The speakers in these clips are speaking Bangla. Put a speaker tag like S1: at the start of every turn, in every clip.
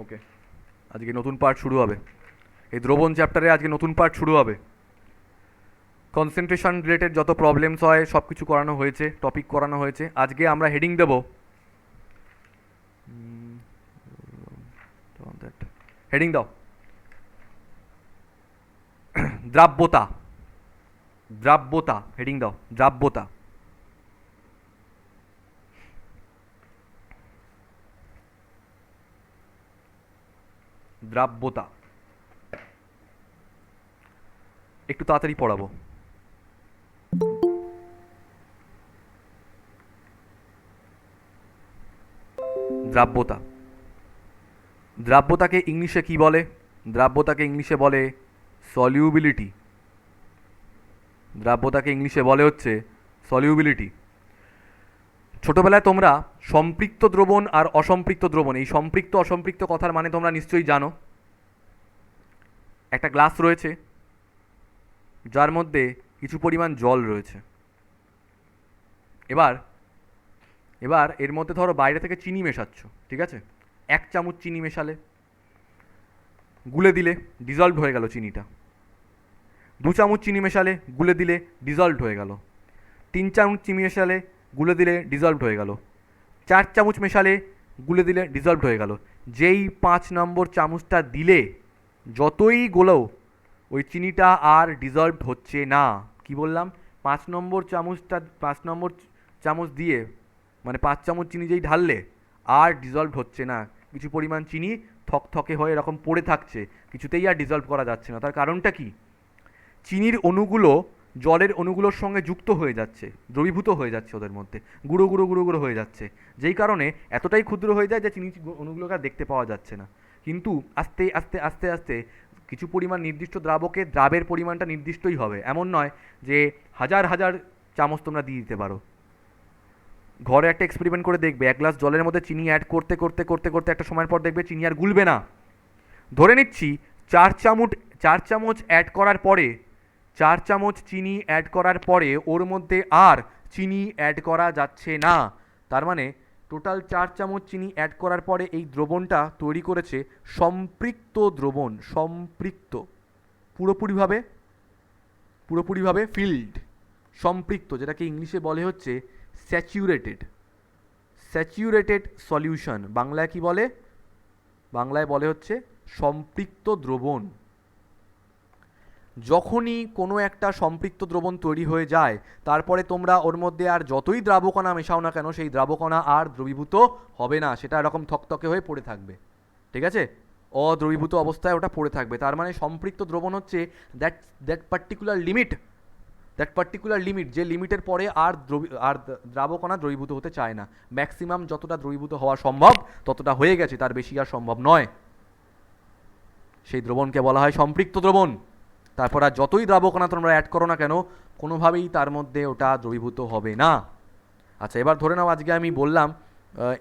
S1: ওকে, আজকে নতুন পার্ট শুরু হবে। এই দ্রবণ চ্যাপ্টারে আজকে নতুন পার্ট শুরু হবে। কনসেন্ট্রেশন রিলেটেড যত প্রবলেমস হয় সব কিছু করানো হয়েছে, টপিক করানো হয়েছে। আজকে আমরা হেডিং দেব, হেডিং দাও, দ্রাব্যতা। দ্রাব্যতা হেডিং দাও, দ্রাব্যতা। দ্রাব্যতা একটু তাড়াতাড়ি পড়াবো। দ্রাব্যতা, দ্রাব্যতাকে ইংলিশে কি বলে? দ্রাব্যতাকে ইংলিশে বলে সলিউবিলিটি। দ্রাব্যতাকে ইংলিশে বলে হচ্ছে সলিউবিলিটি। ছোটবেলায় তোমরা সম্পৃক্ত দ্রবণ আর অসম্পৃক্ত দ্রবণ, এই সম্পৃক্ত অসম্পৃক্ত কথার মানে তোমরা নিশ্চয়ই জানো। একটা গ্লাস রয়েছে যার মধ্যে কিছু পরিমাণ জল রয়েছে। এবার এবার এর মধ্যে ধরো বাইরে থেকে চিনি মেশাচ্ছ, ঠিক আছে? 1 চামচ চিনি মেশালে, গুলে দিলে ডিজলভ হয়ে গেল চিনিটা। 2 চামচ চিনি মেশালে, গুলে দিলে ডিজলভ হয়ে গেল। 3 চামচ চিনি মেশালে, গুলে দিলে ডিজলভ হয়ে গেল। 4 চামচ মেশালে, গুলে দিলে ডিজলভ হয়ে গেল। যেই 5 নম্বর চামচটা দিলে, যতই গোলো ওই চিনিটা আর ডিজলভ হচ্ছে না। কি বললাম? 5 নম্বর চামচ দিয়ে, মানে 5 চামচ চিনি যেই ঢাললে আর ডিজলভ হচ্ছে না। কিছু পরিমাণ চিনি থকথকে হয়ে এরকম পড়ে থাকছে, কিছুতেই আর ডিজলভ করা যাচ্ছে না। তার কারণটা কি? চিনির অণুগুলো জলের অণুগুলোর সঙ্গে যুক্ত হয়ে যাচ্ছে, দ্রবীভূত হয়ে যাচ্ছে, ওদের মধ্যে গুঁড়ো গুঁড়ো গুঁড়ো গুঁড়ো হয়ে যাচ্ছে। যেই কারণে এতটাই ক্ষুদ্র হয়ে যায় যে চিনি অণুগুলোকে আর দেখতে পাওয়া যাচ্ছে না। কিন্তু আস্তে আস্তে আস্তে আস্তে কিছু পরিমাণ নির্দিষ্ট দ্রাবকে দ্রাবের পরিমাণটা নির্দিষ্টই হবে। এমন নয় যে হাজার হাজার চামচ তোমরা দিয়ে দিতে পারো। ঘরে একটা এক্সপেরিমেন্ট করে দেখবে, 1 গ্লাস জলের মধ্যে চিনি অ্যাড করতে করতে করতে করতে একটা সময়ের পর দেখবে চিনি আর গুলবে না। ধরে নিচ্ছি 4 চামচ অ্যাড করার পরে, 4 চামচ চিনি অ্যাড করার পরে ওর মধ্যে আর চিনি অ্যাড করা যাচ্ছে না। তার মানে টোটাল 4 চামচ চিনি অ্যাড করার পরে এই দ্রবণটা তৈরি করেছে সম্পৃক্ত দ্রবণ। সম্পৃক্ত, পুরোপুরিভাবে পুরোপুরিভাবে ফিল্ড। সম্পৃক্ত, যেটাকে ইংলিশে বলে হচ্ছে স্যাচুরেটেড। স্যাচুরেটেড সলিউশন বাংলায় কি বলে? বাংলায় বলে হচ্ছে সম্পৃক্ত দ্রবণ। যখনই কোনো একটা সম্পৃক্ত দ্রবণ তৈরি হয়ে যায়, তারপরে তোমরা ওর মধ্যে আর যতই দ্রাবকণা মেশাও না কেন, সেই দ্রাবকণা আর দ্রবীভূত হবে না। সেটা এরকম থকথকে হয়ে পড়ে থাকবে, ঠিক আছে? অদ্রবীভূত অবস্থায় ওটা পড়ে থাকবে। তার মানে সম্পৃক্ত দ্রবণ হচ্ছে দ্যাট দ্যাট পার্টিকুলার লিমিট, যে লিমিটের পরে আর দ্রাবকণা দ্রবীভূত হতে চায় না। ম্যাক্সিমাম যতটা দ্রবীভূত হওয়া সম্ভব ততটা হয়ে গেছে, তার বেশি আর সম্ভব নয়। সেই দ্রবণকে বলা হয় সম্পৃক্ত দ্রবণ। তারপর আর যতই দ্রাবকণা তোমরা অ্যাড করো না কেন, কোনোভাবেই তার মধ্যে ওটা দ্রবীভূত হবে না। আচ্ছা, এবার ধরে নাও আজকে আমি বললাম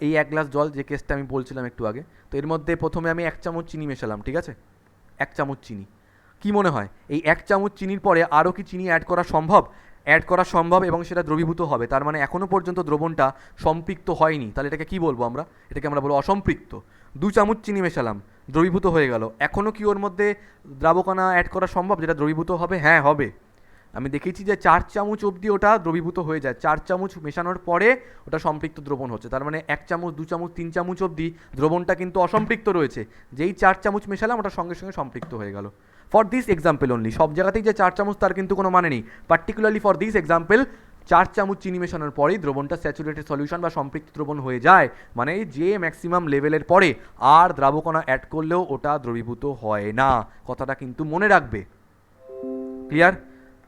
S1: এই 1 গ্লাস জল, যে কেসটা আমি বলছিলাম একটু আগে, তো এর মধ্যে প্রথমে আমি 1 চামচ চিনি মেশালাম, ঠিক আছে? 1 চামচ চিনি। কি মনে হয় এই 1 চামচ চিনির পরে আরও কি চিনি অ্যাড করা সম্ভব? অ্যাড করা সম্ভব, এবং সেটা দ্রবীভূত হবে। তার মানে এখনও পর্যন্ত দ্রবণটা সম্পৃক্ত হয়নি। তাহলে এটাকে কি বলবো আমরা? এটাকে আমরা বলবো অসম্পৃক্ত। 2 চামচ চিনি মেশালাম, দ্রবীভূত হয়ে গেল। এখনও কি ওর মধ্যে দ্রাবকণা অ্যাড করা সম্ভব যেটা দ্রবীভূত হবে? হ্যাঁ, হবে। আমি দেখেছি যে 4 চামচ অবধি ওটা দ্রবীভূত হয়ে যায়। 4 চামচ মেশানোর পরে ওটা সম্পৃক্ত দ্রবণ হচ্ছে। তার মানে 1 চামচ, 2 চামচ, 3 চামচ অবধি দ্রবণটা কিন্তু অসম্পৃক্ত রয়েছে। যেই 4 চামচ মেশালাম ওটা সঙ্গে সঙ্গে সম্পৃক্ত হয়ে গেল। ফর দিস এক্সাম্পল অনলি, সব জায়গাতেই যে 4 চামচ তার কিন্তু কোনো মানে নেই। পার্টিকুলারলি ফর দিস এক্সাম্পল, 4 চামচ চিনি মেশানোর পরেই দ্রবণটা স্যাচুরেটেড সলিউশন বা সম্পৃক্ত দ্রবণ হয়ে যায়। মানে যে ম্যাক্সিমাম লেভেলের পরে আর দ্রাবকণা অ্যাড করলেও ওটা দ্রবীভূত হয় না। কথাটা কিন্তু মনে রাখবে। ক্লিয়ার?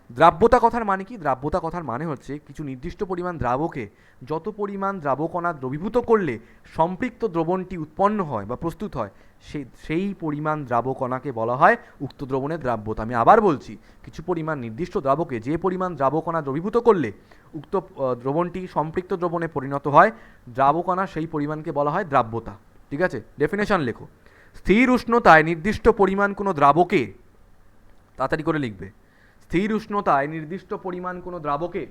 S1: দ্রাব্যতা কথার মানে কি? দ্রাব্যতা কথার মানে হচ্ছে কিছু নির্দিষ্ট পরিমাণ দ্রাবকে যত পরিমাণ দ্রাবকণা দ্রবীভূত করলে সম্পৃক্ত দ্রবণটি উৎপন্ন হয় বা প্রস্তুত হয়, সেই পরিমাণ দ্রাবকণাকে বলা হয় উক্ত দ্রবণের দ্রাব্যতা। আমি আবার বলছি, কিছু পরিমাণ নির্দিষ্ট দ্রাবকে যে পরিমাণ দ্রাবকণা দ্রবীভূত করলে উক্ত দ্রবণটি সম্পৃক্ত দ্রবণে পরিণত হয়, দ্রাবকণা সেই পরিমাণকে বলা হয় দ্রাব্যতা। ঠিক আছে? ডেফিনেশন লেখো। স্থির উষ্ণতায় নির্দিষ্ট পরিমাণ কোনো দ্রাবকে, তাড়াতাড়ি করে লিখবে, স্থির উষ্ণতায় নির্দিষ্ট পরিমাণ কোনো দ্রাবকে,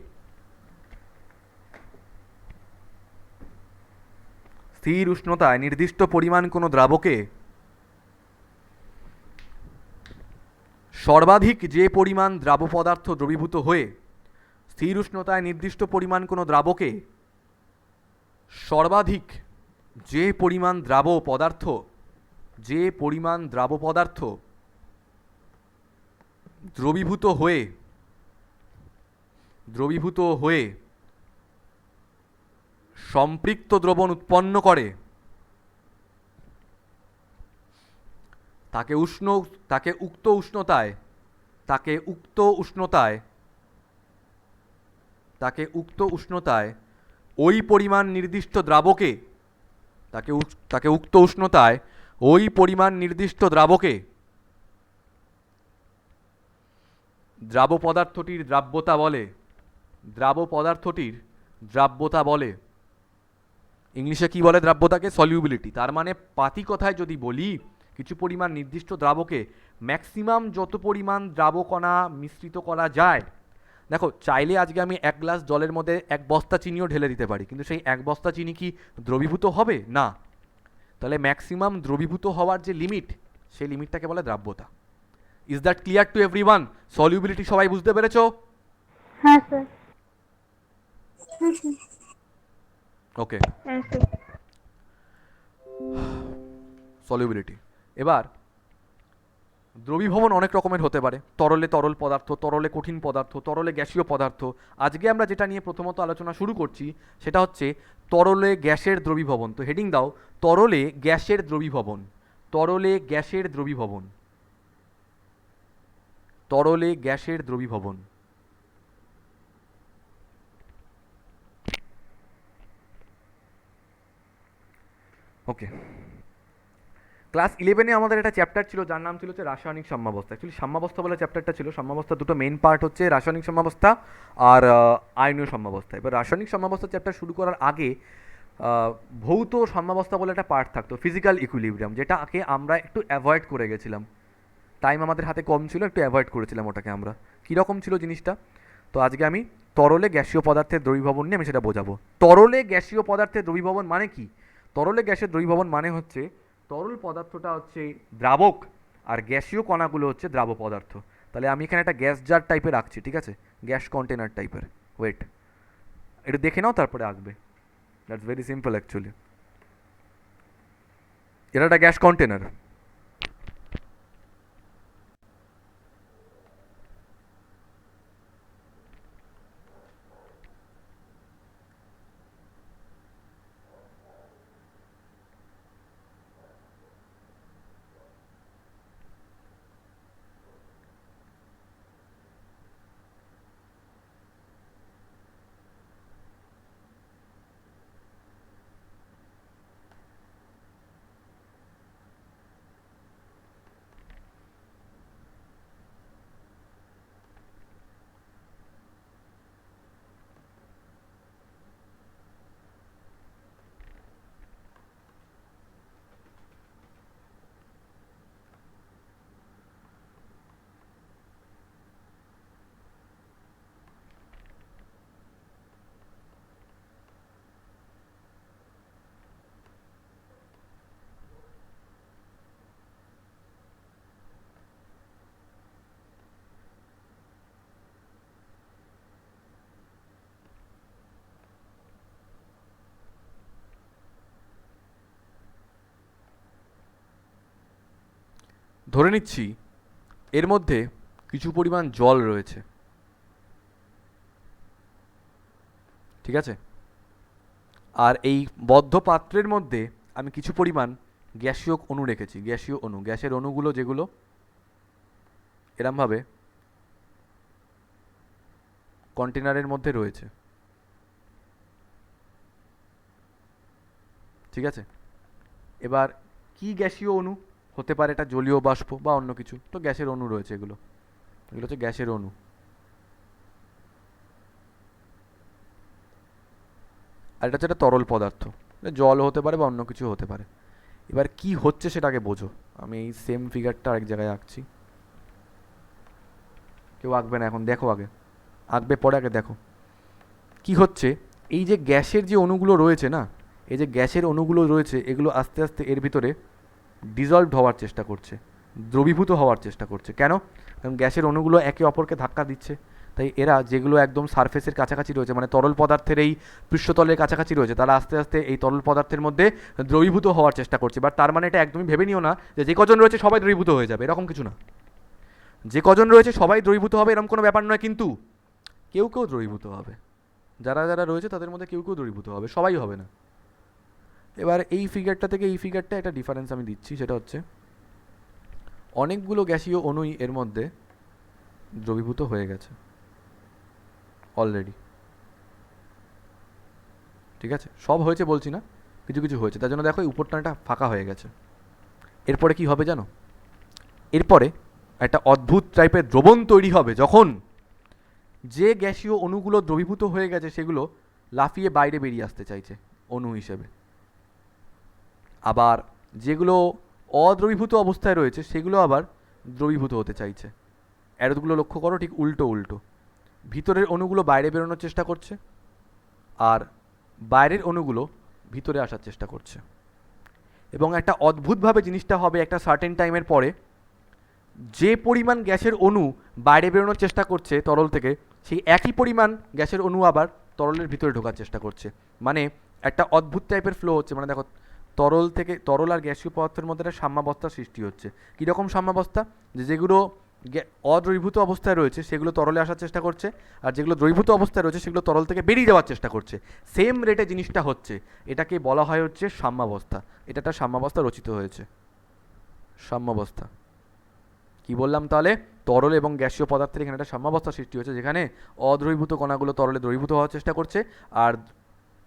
S1: স্থির উষ্ণতায় নির্দিষ্ট পরিমাণ কোনো দ্রাবকে সর্বাধিক যে পরিমাণ দ্রাব্য পদার্থ দ্রবীভূত হয়ে স্থির উষ্ণতায় নির্দিষ্ট পরিমাণ কোনো দ্রাবকে সর্বাধিক যে পরিমাণ দ্রাব্য পদার্থ দ্রবীভূত হয়ে সম্পৃক্ত দ্রবণ উৎপন্ন করে তাকে উক্ত উষ্ণতায় ওই পরিমাণ নির্দিষ্ট দ্রাবকে দ্রাব্য পদার্থটির দ্রাব্যতা বলে। ইংলিশে কি বলে দ্রাব্যতাকে? সলিউবিলিটি। তার মানে পাতি কথায় যদি বলি, কিছু পরিমাণ নির্দিষ্ট দ্রাবকে ম্যাক্সিমাম যত পরিমাণ দ্রাবকণা মিশ্রিত করা যায়। দেখো, চাইলে আজকে আমি 1 গ্লাস জলের মধ্যে 1 বস্তা চিনিও ঢেলে দিতে পারি, কিন্তু সেই 1 বস্তা চিনি কি দ্রবীভূত হবে? না। তাহলে ম্যাক্সিমাম দ্রবীভূত হওয়ার যে লিমিট, সেই লিমিটটাকে বলে দ্রাব্যতা। Is that clear to everyone? Solubility সবাই বুঝতে পেরেছো?
S2: হ্যাঁ স্যার।
S1: ওকে, সলিউবিলিটি। এবার দ্রবীভবন অনেক রকমের হতে পারে। তরলে তরল পদার্থ, তরলে কঠিন পদার্থ, তরলে গ্যাসীয় পদার্থ। আজকে আমরা যেটা নিয়ে প্রথমত আলোচনা শুরু করছি সেটা হচ্ছে তরলে গ্যাসের দ্রবীভবন। তো হেডিং দাও, তরলে গ্যাসের দ্রবীভবন। তরলে গ্যাসের দ্রবীভবন। ওকে, ক্লাস 11-এ আমাদের একটা চ্যাপ্টার ছিল যার নাম ছিল হচ্ছে রাসায়নিক সাম্যাবস্থা। অ্যাকচুয়ালি সাম্যাবস্থা বলে চ্যাপ্টারটা ছিল। সাম্যাবস্থা দুটো মেইন পার্ট হচ্ছে রাসায়নিক সাম্যাবস্থা আর আয়নীয় সাম্যাবস্থা। এবার রাসায়নিক সাম্যাবস্থা চ্যাপ্টার শুরু করার আগে ভৌত সাম্যাবস্থা বলে একটা পার্ট থাকতো, ফিজিক্যাল ইকুইলিব্রিয়াম, যেটাকে আমরা একটু অ্যাভয়েড করে গেছিলাম। টাইম আমাদের হাতে কম ছিল, একটু অ্যাভয়েড করেছিলাম ওটাকে আমরা। কীরকম ছিল জিনিসটা? তো আজকে আমি তরলে গ্যাসীয় পদার্থের দ্রবীভবন নিয়ে আমি সেটা বোঝাবো। তরলে গ্যাসীয় পদার্থের দ্রবীভবন মানে কি? তরলে গ্যাসের দ্রবীভবন মানে হচ্ছে তরল পদার্থটা হচ্ছে দ্রাবক আর গ্যাসীয় কণাগুলো হচ্ছে দ্রাব্য পদার্থ। তাহলে আমি এখানে একটা গ্যাস জার টাইপের রাখছি, ঠিক আছে? গ্যাস কন্টেনার টাইপের। ওয়েট, এটা দেখে নাও, তারপরে আঁকবে। That's very simple actually. এটা একটা গ্যাস কন্টেনার। ধরে নিচ্ছি এর মধ্যে কিছু পরিমাণ জল রয়েছে, ঠিক আছে? আর এই বদ্ধ পাত্রের মধ্যে আমি কিছু পরিমাণ গ্যাসীয় অণু রেখেছি। গ্যাসীয় অণু, গ্যাসের অণুগুলো যেগুলো এরমভাবে কন্টেনারের মধ্যে রয়েছে, ঠিক আছে? এবার কি গ্যাসীয় অণু হতে পারে? এটা জলীয় বাষ্প বা অন্য কিছু। তো গ্যাসের অণু রয়েছে, এগুলো হচ্ছে গ্যাসের অণু। আর এটা হচ্ছে একটা তরল পদার্থ, জল হতে পারে বা অন্য কিছু হতে পারে। এবার কি হচ্ছে সেটাকে বোঝো। আমি এই সেম ফিগারটা আরেক জায়গায় আঁকছি। কেউ আঁকবে না এখন, দেখো আগে। আঁকবে পরে, আগে দেখো কি হচ্ছে। এই যে গ্যাসের যে অণুগুলো রয়েছে না, এই যে গ্যাসের অণুগুলো রয়েছে, এগুলো আস্তে আস্তে এর ভিতরে ডিজলভড হওয়ার চেষ্টা করছে, দ্রবীভূত হওয়ার চেষ্টা করছে। কেন? কারণ গ্যাসের অণুগুলো একে অপরকে ধাক্কা দিচ্ছে, তাই এরা যেগুলো একদম সারফেসের কাছাকাছি রয়েছে, মানে তরল পদার্থের এই পৃষ্ঠতলের কাছাকাছি রয়েছে, তারা আস্তে আস্তে এই তরল পদার্থের মধ্যে দ্রবীভূত হওয়ার চেষ্টা করছে। বাট তার মানে এটা একদমই ভেবে নিও না যে কজন রয়েছে সবাই দ্রবীভূত হয়ে যাবে, এরকম কিছু না। যে কজন রয়েছে সবাই দ্রবীভূত হবে এরকম কোনো ব্যাপার নয়, কিন্তু কেউ কেউ দ্রবীভূত হবে। যারা যারা রয়েছে তাদের মধ্যে কেউ কেউ দ্রবীভূত হবে, সবাই হবে না। এবার এই ফিগারটা থেকে এই ফিগারটা একটা ডিফারেন্স আমি দিচ্ছি, সেটা হচ্ছে অনেকগুলো গ্যাসীয় অণুই এর মধ্যে দ্রবীভূত হয়ে গেছে অলরেডি। ঠিক আছে, সব হয়েছে বলছি না, কিছু কিছু হয়েছে। তার জন্য দেখো এই উপরটানটা ফাঁকা হয়ে গেছে। এরপরে কি হবে জানো? এরপরে একটা অদ্ভুত টাইপের দ্রবণ তৈরি হবে, যখন যে গ্যাসীয় অণুগুলো দ্রবীভূত হয়ে গেছে সেগুলো লাফিয়ে বাইরে বেরিয়ে আসতে চাইছে অণু হিসেবে। আবার যেগুলো অদ্রবীভূত অবস্থায় রয়েছে সেগুলো আবার দ্রবীভূত হতে চাইছে। অ্যারোগুলো লক্ষ্য করো, ঠিক উল্টো উল্টো। ভিতরের অণুগুলো বাইরে বেরোনোর চেষ্টা করছে, আর বাইরের অণুগুলো ভিতরে আসার চেষ্টা করছে। এবং একটা অদ্ভুতভাবে জিনিসটা হবে একটা সার্টেন টাইমের পরে, যে পরিমাণ গ্যাসের অণু বাইরে বেরোনোর চেষ্টা করছে তরল থেকে, সেই একই পরিমাণ গ্যাসের অণু আবার তরলের ভিতরে ঢোকার চেষ্টা করছে। মানে একটা অদ্ভুত টাইপের ফ্লো হচ্ছে। মানে দেখো, তরল থেকে তরল আর গ্যাসীয় পদার্থের মধ্যে একটা সাম্যাবস্থার সৃষ্টি হচ্ছে। কীরকম সাম্যাবস্থা? যেগুলো অদ্রবীভূত অবস্থায় রয়েছে সেগুলো তরলে আসার চেষ্টা করছে, আর যেগুলো দ্রবীভূত অবস্থায় রয়েছে সেগুলো তরল থেকে বেরিয়ে যাওয়ার চেষ্টা করছে। সেম রেটে জিনিসটা হচ্ছে, এটাকে বলা হয় হচ্ছে সাম্যাবস্থা। এটা একটা সাম্যাবস্থা রচিত হয়েছে, সাম্যাবস্থা। কি বললাম তাহলে? তরল এবং গ্যাসীয় পদার্থের এখানে একটা সাম্যাবস্থা সৃষ্টি হয়েছে, যেখানে অদ্রবীভূত কণাগুলো তরলে দ্রবীভূত হওয়ার চেষ্টা করছে, আর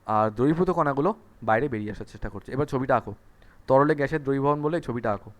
S1: আর দ্রবীভূত কণাগুলো বাইরে বেরিয়ে আসার চেষ্টা করছে। এবার ছবিটা আঁকো, তরলে গ্যাসের দ্রবীভবন বলে এই ছবিটা আঁকো।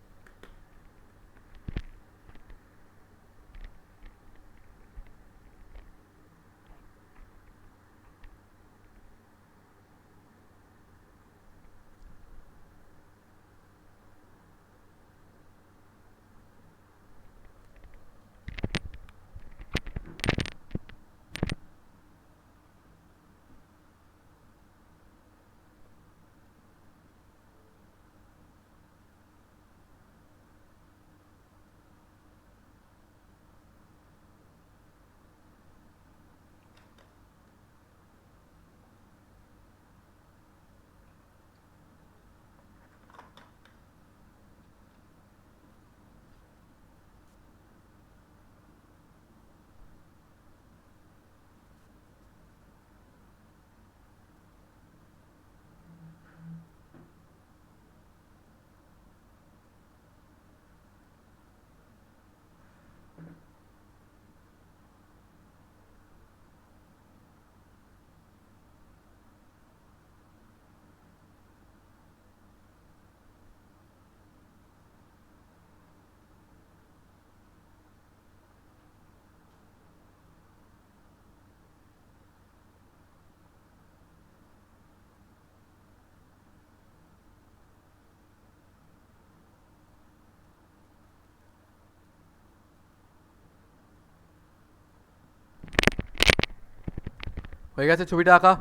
S1: হয়ে গেছে ছবিটা আঁকা?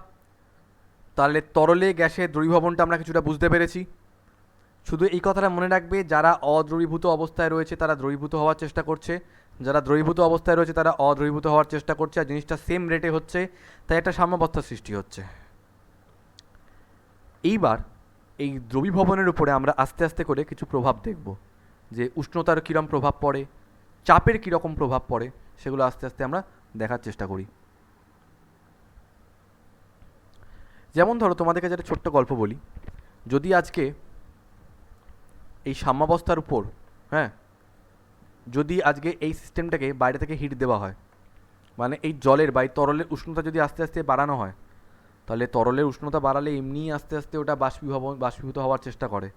S1: তাহলে তরলে গ্যাসের দ্রবীভবনটা আমরা কিছুটা বুঝতে পেরেছি। শুধু এই কথাটা মনে রাখবে, যারা অদ্রবীভূত অবস্থায় রয়েছে তারা দ্রবীভূত হওয়ার চেষ্টা করছে, যারা দ্রবীভূত অবস্থায় রয়েছে তারা অদ্রবীভূত হওয়ার চেষ্টা করছে, আর জিনিসটা সেম রেটে হচ্ছে, তাই একটা সাম্যাবস্থার সৃষ্টি হচ্ছে। এইবার এই দ্রবীভবনের উপরে আমরা আস্তে আস্তে করে কিছু প্রভাব দেখব, যে উষ্ণতার কীরকম প্রভাব পড়ে, চাপের কীরকম প্রভাব পড়ে, সেগুলো আস্তে আস্তে আমরা দেখার চেষ্টা করি। যেমন ধরো, তোমাদেরকে যেটা ছোট্ট গল্প বলি, যদি আজকে এই সাম্যাবস্থার উপর, হ্যাঁ, যদি আজকে এই সিস্টেমটাকে বাইরে থেকে হিট দেওয়া হয়, মানে এই জলের বা এই তরলের উষ্ণতা যদি আস্তে আস্তে বাড়ানো হয়, তাহলে তরলের উষ্ণতা বাড়ালে এমনিই আস্তে আস্তে ওটা বাষ্পীভূত হওয়ার চেষ্টা করে,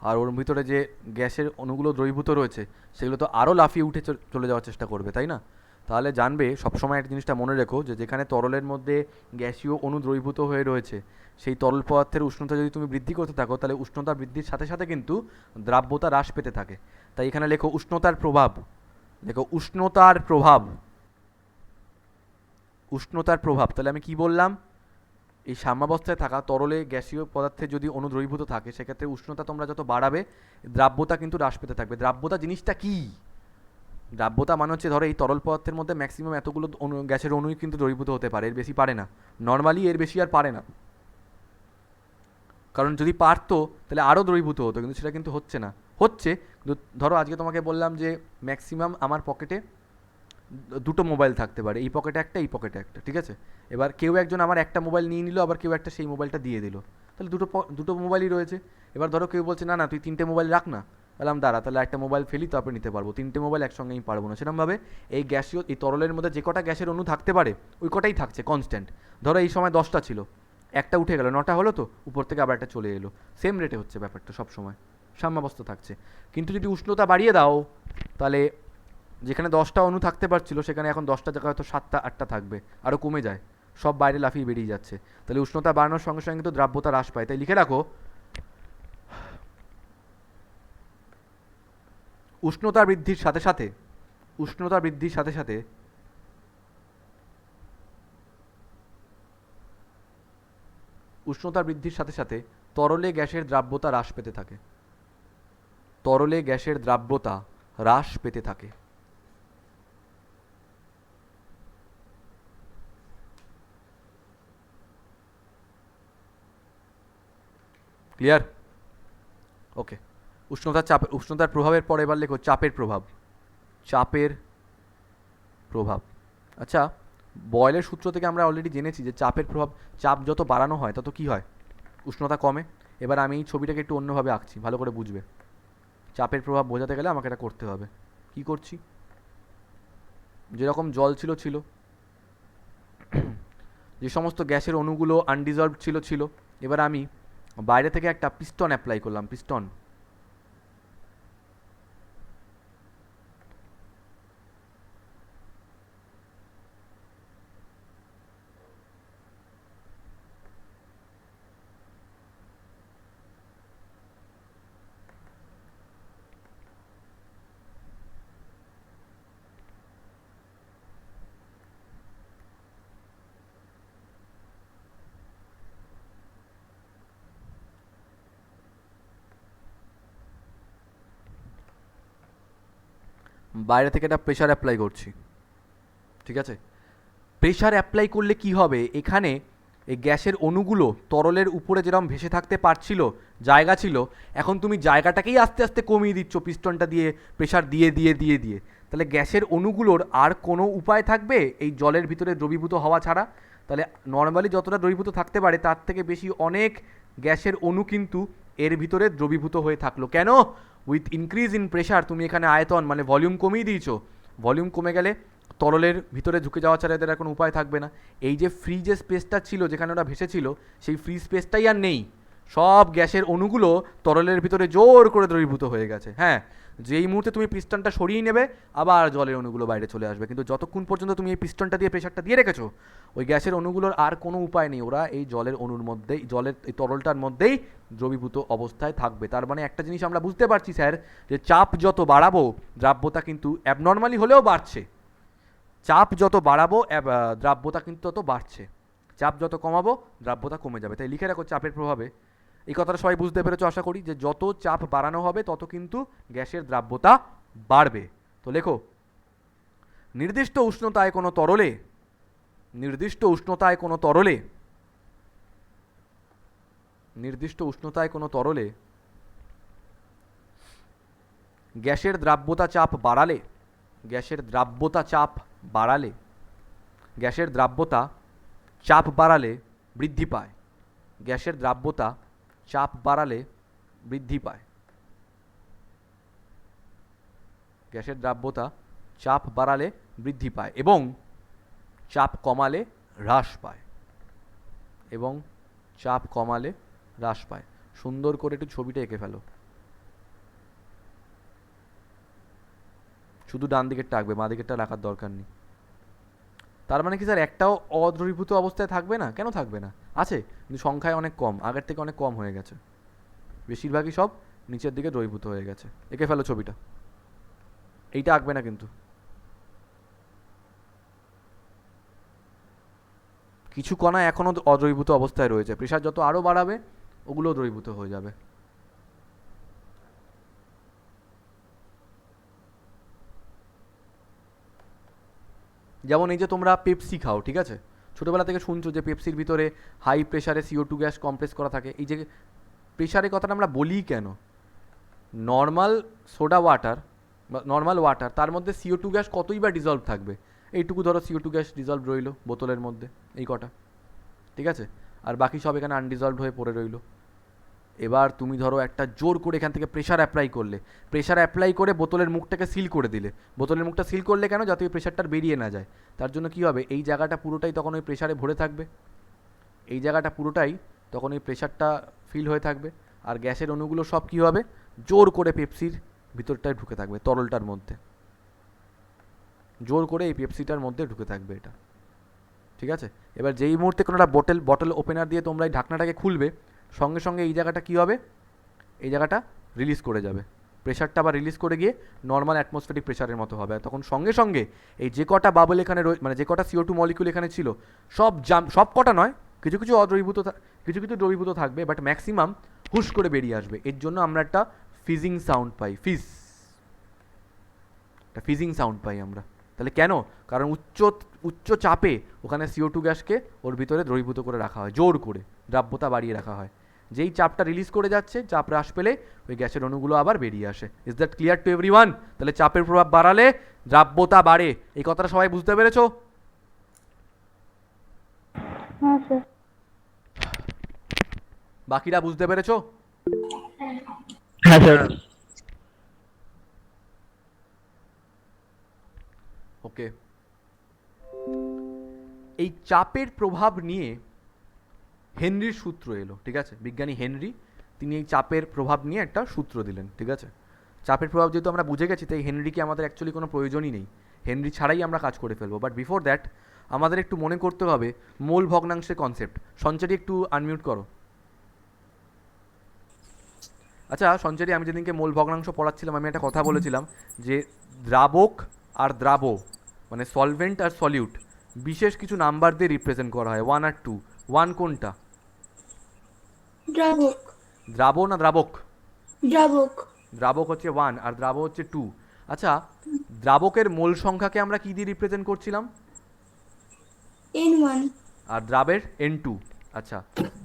S1: আর ওর ভিতরে যে গ্যাসের অণুগুলো দ্রবীভূত রয়েছে সেগুলো তো আরও লাফিয়ে উঠে চলে যাওয়ার চেষ্টা করবে, তাই না? তাহলে জানবে সবসময় একটা জিনিসটা মনে রেখো, যে যেখানে তরলের মধ্যে গ্যাসীয় অণু দ্রবীভূত হয়ে রয়েছে, সেই তরল পদার্থের উষ্ণতা যদি তুমি বৃদ্ধি করতে থাকো, তাহলে উষ্ণতা বৃদ্ধির সাথে সাথে কিন্তু দ্রাব্যতা হ্রাস পেতে থাকে। তাই এখানে লেখো উষ্ণতার প্রভাব, লেখো উষ্ণতার প্রভাব, উষ্ণতার প্রভাব। তাহলে আমি কি বললাম? এই সাম্যাবস্থায় থাকা তরলে গ্যাসীয় পদার্থে যদি অণু দ্রবীভূত থাকে, সেক্ষেত্রে উষ্ণতা তোমরা যত বাড়াবে, দ্রাব্যতা কিন্তু হ্রাস পেতে থাকবে। দ্রাব্যতা জিনিসটা কি? দ্রাব্যতা মানে হচ্ছে ধরো এই তরল পদার্থের মধ্যে ম্যাক্সিমাম এতগুলো গ্যাসের অণুই কিন্তু দ্রবীভূত হতে পারে, এর বেশি পারে না। নর্মালি এর বেশি আর পারে না, কারণ যদি পারতো তাহলে আরও দ্রবীভূত হতো, কিন্তু সেটা কিন্তু হচ্ছে না। হচ্ছে কিন্তু ধরো আজকে তোমাকে বললাম যে ম্যাক্সিমাম আমার পকেটে দুটো মোবাইল থাকতে পারে, এই পকেটে একটা, এই পকেটে একটা, ঠিক আছে। এবার কেউ একজন আমার একটা মোবাইল নিয়ে নিল, আবার কেউ একটা সেই মোবাইলটা দিয়ে দিল, তাহলে দুটো মোবাইলই রয়েছে। এবার ধরো কেউ বলছে না না তুই তিনটে মোবাইল রাখ না, বললাম দাঁড়া তাহলে একটা মোবাইল ফেলি তারপরে নিতে পারবো, তিনটে মোবাইল একসঙ্গে আমি পারবো না। সেরকমভাবে এই গ্যাসীয় এই তরলের মধ্যে যে কটা গ্যাসের অণু থাকতে পারে ওই কটাই থাকছে কনস্ট্যান্ট। ধরো এই সময় 10টা ছিল, একটা উঠে গেল, 9টা হলো, তো উপর থেকে আবার একটা চলে এলো, সেম রেটে হচ্ছে ব্যাপারটা সব সময়, সাম্যাবস্থা থাকছে। কিন্তু যদি উষ্ণতা বাড়িয়ে দাও তাহলে যেখানে 10টা অণু থাকতে পারছিল সেখানে এখন 10টা জায়গায় হয়তো 7টা 8টা থাকবে, আরও কমে যায়, সব বাইরে লাফিয়ে বেরিয়ে যাচ্ছে। তাহলে উষ্ণতা বাড়ানোর সঙ্গে সঙ্গে কিন্তু দ্রাব্যতা হ্রাস পায়। তাই লিখে রাখো, উষ্ণতা বৃদ্ধির সাথে সাথে উষ্ণতা বৃদ্ধির সাথে সাথে উষ্ণতা বৃদ্ধির সাথে সাথে তরলে গ্যাসের দ্রাব্যতা হ্রাস পেতে থাকে। তরলে গ্যাসের দ্রাব্যতা হ্রাস পেতে থাকে। ক্লিয়ার? ওকে। উষ্ণতার প্রভাবের পর এবার লেখো চাপের প্রভাব। চাপের প্রভাব। আচ্ছা, বয়েলের সূত্র থেকে আমরা অলরেডি জেনেছি যে চাপের প্রভাব, চাপ যত বাড়ানো হয় তত কী হয়, উষ্ণতা কমে। এবার আমি এই ছবিটাকে একটু অন্যভাবে আঁকছি, ভালো করে বুঝবে। চাপের প্রভাব বোঝাতে গেলে আমাকে এটা করতে হবে। কি করছি, যেরকম জল ছিল ছিল, যে সমস্ত গ্যাসের অণুগুলো আনডিজলভড ছিল ছিল, এবার আমি বাইরে থেকে একটা পিস্টন অ্যাপ্লাই করলাম, পিস্টন। বাইরে থেকে একটা প্রেশার অ্যাপ্লাই করছি, ঠিক আছে। প্রেশার অ্যাপ্লাই করলে কি হবে, এখানে এই গ্যাসের অণুগুলো তরলের উপরে যেরকম ভেসে থাকতে পারছিল, জায়গা ছিল, এখন তুমি জায়গাটাকেই আস্তে আস্তে কমিয়ে দিচ্ছ পিস্টনটা দিয়ে, প্রেশার দিয়ে দিয়ে দিয়ে দিয়ে। তাহলে গ্যাসের অণুগুলোর আর কোনো উপায় থাকবে এই জলের ভিতরে দ্রবীভূত হওয়া ছাড়া? তাহলে নর্মালি যতটা দ্রবীভূত থাকতে পারে তার থেকে বেশি অনেক গ্যাসের অণু কিন্তু এর ভিতরে দ্রবীভূত হয়ে থাকলো। কেন? উইথ ইনক্রিজ ইন প্রেশার তুমি এখানে আয়তন মানে ভলিউম কমিয়ে দিয়েছো। ভলিউম কমে গেলে তরলের ভিতরে ঝুঁকে যাওয়া ছাড়া এদের আর কোনো উপায় থাকবে না। এই যে ফ্রি যে স্পেসটা ছিল যেখানে ওরা ভেসেছিল, সেই ফ্রি স্পেসটাই আর নেই, সব গ্যাসের অণুগুলো তরলের ভিতরে জোর করে দ্রবীভূত হয়ে গেছে। হ্যাঁ, যেই মুহূর্তে তুমি পিস্টনটা সরিয়ে নেবে আবার জলের অণুগুলো বাইরে চলে আসবে, কিন্তু যতক্ষণ পর্যন্ত তুমি এই পিস্টনটা দিয়ে প্রেশারটা দিয়ে রেখেছো ওই গ্যাসের অণুগুলোর আর কোনো উপায় নেই, ওরা এই জলের অণুর মধ্যেই, জলের এই তরলটার মধ্যেই দ্রবীভূত অবস্থায় থাকবে। তার মানে একটা জিনিস আমরা বুঝতে পারছি স্যার, যে চাপ যত বাড়াবো দ্রাব্যতা কিন্তু অ্যাবনর্মালি হলেও বাড়ছে, চাপ যত বাড়াবো দ্রাব্যতা কিন্তু তত বাড়ছে, চাপ যত কমাবো দ্রাব্যতা কমে যাবে। তাই লিখে রাখো চাপের প্রভাবে, এই কথাটা সবাই বুঝতে পেরেছো আশা করি, যে যত চাপ বাড়ানো হবে তত কিন্তু গ্যাসের দ্রাব্যতা বাড়বে। তো লেখো, নির্দিষ্ট উষ্ণতায় কোনো তরলে, নির্দিষ্ট উষ্ণতায় কোনো তরলে, নির্দিষ্ট উষ্ণতায় কোনো তরলে গ্যাসের দ্রাব্যতা চাপ বাড়ালে, গ্যাসের দ্রাব্যতা চাপ বাড়ালে, গ্যাসের দ্রাব্যতা চাপ বাড়ালে বৃদ্ধি পায়, গ্যাসের দ্রাব্যতা চাপ বাড়ালে বৃদ্ধি পায়, গ্যাসের দ্রাব্যতা চাপ বাড়ালে বৃদ্ধি পায় এবং চাপ কমালে হ্রাস পায়, এবং চাপ কমালে হ্রাস পায়। সুন্দর করে একটু ছবিটা এঁকে ফেলো, শুধু ডান দিকেরটা আঁকবে, বাঁ দিকেরটা রাখার দরকার নেই। তার মানে কি স্যার একটাও অদ্রবীভূত অবস্থায় থাকবে না? কেন থাকবে না, আছে, কিন্তু সংখ্যায় অনেক কম, আগের থেকে অনেক কম হয়ে গেছে, বেশিরভাগই সব নিচের দিকে দ্রবীভূত হয়ে গেছে। এঁকে ফেলো ছবিটা, এইটা আঁকবে না কিন্তু। কিছু কণা এখনও অদ্রবীভূত অবস্থায় রয়েছে, প্রেশার যত আরও বাড়াবে ওগুলো দ্রবীভূত হয়ে যাবে। যেমন এই যে তোমরা পেপসি খাও, ঠিক আছে, ছোটোবেলা থেকে শুনছো যে পেপসির ভিতরে হাই প্রেশারে CO2 গ্যাস কম্প্রেস করা থাকে। এই যে প্রেশারের কথাটা আমরা বলি কেন, নর্মাল সোডা ওয়াটার বা নর্মাল ওয়াটার তার মধ্যে CO2 গ্যাস কতই বা ডিজলভ থাকবে, এইটুকু ধরো CO2 গ্যাস ডিজলভ রইলো বোতলের মধ্যে, এই কটা, ঠিক আছে, আর বাকি সব এখানে আনডিজলভড হয়ে পড়ে রইলো। এবার তুমি ধরো একটা জোর করে এখান থেকে প্রেশার অ্যাপ্লাই করলে, প্রেশার অ্যাপ্লাই করে বোতলের মুখটাকে সিল করে দিলে, বোতলের মুখটা সিল করলে কেন, যাতে ওই প্রেশারটা বেরিয়ে না যায়। তার জন্য কী হবে, এই জায়গাটা পুরোটাই তখন ওই প্রেশারে ভরে থাকবে, এই জায়গাটা পুরোটাই তখন ওই প্রেশারটা ফিল হয়ে থাকবে, আর গ্যাসের অণুগুলো সব কী হবে, জোর করে পেপসির ভিতরটায় ঢুকে থাকবে, তরলটার মধ্যে জোর করে এই পেপসিটার মধ্যে ঢুকে থাকবে এটা, ঠিক আছে। এবার যেই মুহূর্তে কোনো একটা বটল ওপেনার দিয়ে তোমরা এই ঢাকনাটাকে খুলবে, সঙ্গে সঙ্গে এই জায়গাটা কী হবে, এই জায়গাটা রিলিজ করে যাবে, প্রেশারটা আবার রিলিজ করে গিয়ে নর্মাল অ্যাটমসফেরিক প্রেশারের মতো হবে। আর তখন সঙ্গে সঙ্গে এই যে কটা বাবল এখানে মানে যে কটা CO2 মলিকুল এখানে ছিল, সব কটা নয়, কিছু কিছু অদ্রবীভূত কিছু কিছু দ্রবীভূত থাকবে, বাট ম্যাক্সিমাম হুশ করে বেরিয়ে আসবে। এর জন্য আমরা একটা ফিজিং সাউন্ড পাই, একটা ফিজিং সাউন্ড পাই আমরা। তাহলে কেন, কারণ উচ্চ চাপে ওখানে CO2 গ্যাসকে ওর ভিতরে দ্রবীভূত করে রাখা হয়, জোর করে দ্রাব্যতা বাড়িয়ে রাখা হয়। যেই চাপটা রিলিজ করে যাচ্ছে, চাপ হ্রাস পেলে ওই গ্যাসের অণুগুলো আবার বেরিয়ে আসে। Is that clear to everyone? তাহলে চাপের প্রভাব বাড়ালে দ্রাব্যতা বাড়ে, এই কথাটা সবাই বুঝতে পেরেছো?
S2: হ্যাঁ স্যার।
S1: বাকিরা বুঝতে পেরেছো?
S3: হ্যাঁ স্যার।
S1: ওকে, এই চাপের প্রভাব নিয়ে হেনরির সূত্র এলো, ঠিক আছে, বিজ্ঞানী হেনরি, তিনি এই চাপের প্রভাব নিয়ে একটা সূত্র দিলেন, ঠিক আছে। চাপের প্রভাব যেহেতু আমরা বুঝে গেছি, তাই হেনরিকে আমাদের অ্যাকচুয়ালি কোনো প্রয়োজনই নেই, হেনরি ছাড়াই আমরা কাজ করে ফেলবো। বাট বিফোর দ্যাট আমাদের একটু মনে করতে হবে মোল ভগ্নাংশের কনসেপ্ট। সঞ্চারী একটু আনমিউট করো। আচ্ছা সঞ্চারী, আমি যেদিনকে মোল ভগ্নাংশ পড়াচ্ছিলাম, আমি একটা কথা বলেছিলাম যে দ্রাবক আর দ্রাব, মানে সলভেন্ট আর সলিউট, বিশেষ কিছু নাম্বার দিয়ে রিপ্রেজেন্ট করা হয়, 1 আর 2। 1 কোনটা?
S2: দ্রাবক।
S1: দ্রাব না দ্রাবক?
S2: দ্রাবক।
S1: দ্রাবক হচ্ছে 1 আর দ্রাব হচ্ছে 2। আচ্ছা, দ্রাবকের মোল সংখ্যাকে আমরা কি দিয়ে রিপ্রেজেন্ট করছিলাম?
S2: N1।
S1: আর দ্রাবের N2। আচ্ছা,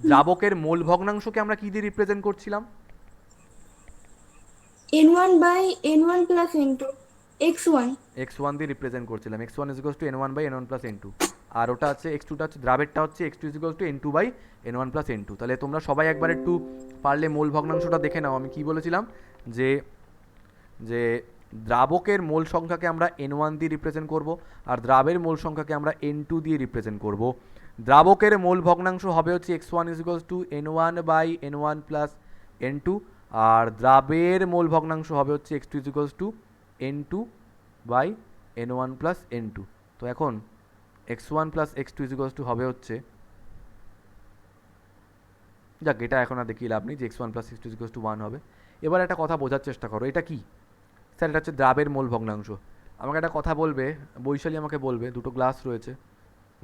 S1: দ্রাবকের মোল ভগ্নাংশকে আমরা কি দিয়ে রিপ্রেজেন্ট করছিলাম?
S2: N1 by N1 plus N2। X1।
S1: x1 দিয়ে রিপ্রেজেন্ট করছিলাম, x1 = n1 by n1 plus n2। আর ওটা আছে x2টা হচ্ছে দ্রাবেরটা হচ্ছে x2 = n2 by n1 plus n2। তাহলে তোমরা সবাই একবার একটু পারলে মোল ভগ্নাংশটা দেখে নাও। আমি কি বলেছিলাম যে যে দ্রাবকের মোল সংখ্যাকে আমরা n1 দিয়ে রিপ্রেজেন্ট করব, আর দ্রাবের মোল সংখ্যাকে আমরা n2 দিয়ে রিপ্রেজেন্ট করব। দ্রাবকের মোল ভগ্নাংশ হবে হচ্ছে x1 = n1 by n1 plus n2, আর দ্রাবের মোল ভগ্নাংশ হবে হচ্ছে x2 = n2 by n1 plus n2। তো এখন x1 plus x2 হবে হচ্ছে, যাক এটা এখন আর দেখিয়ে লাভ নেই যে x1 plus x2 1 হবে। এবার একটা কথা বোঝার চেষ্টা করো, এটা কি? স্যার এটা হচ্ছে দ্রাবের মোল ভগ্নাংশ। আমাকে একটা কথা বলবে, বৈশালী আমাকে বলবে, দুটো গ্লাস রয়েছে,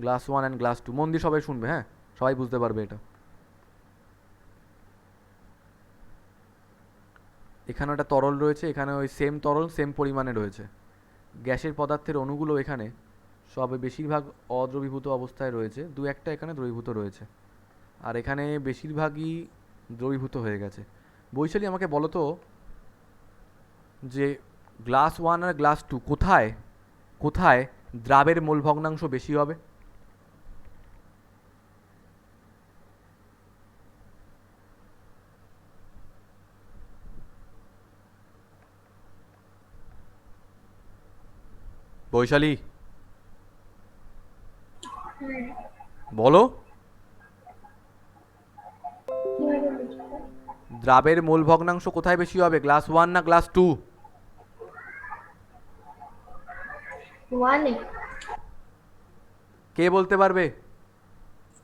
S1: গ্লাস 1 অ্যান্ড গ্লাস 2, মন দিয়ে সবাই শুনবে, হ্যাঁ, সবাই বুঝতে পারবে এটা। এখানে একটা তরল রয়েছে, এখানে ওই সেম তরল সেম পরিমাণে রয়েছে। গ্যাসের পদার্থের অণুগুলো এখানে সব বেশিরভাগ অদ্রবীভূত অবস্থায় রয়েছে, দু একটা এখানে দ্রবীভূত রয়েছে, আর এখানে বেশিরভাগই দ্রবীভূত হয়ে গেছে। বৈশালী আমাকে বলো তো যে গ্লাস 1 আর গ্লাস 2 কোথায় কোথায় দ্রাবের মোল ভগ্নাংশ বেশি হবে? বৈশালী বলো, দ্রাবের মোল ভগ্নাংশ কোথায় বেশি হবে, গ্লাস 1 না গ্লাস 2?
S2: 1 এ।
S1: কে বলতে পারবে?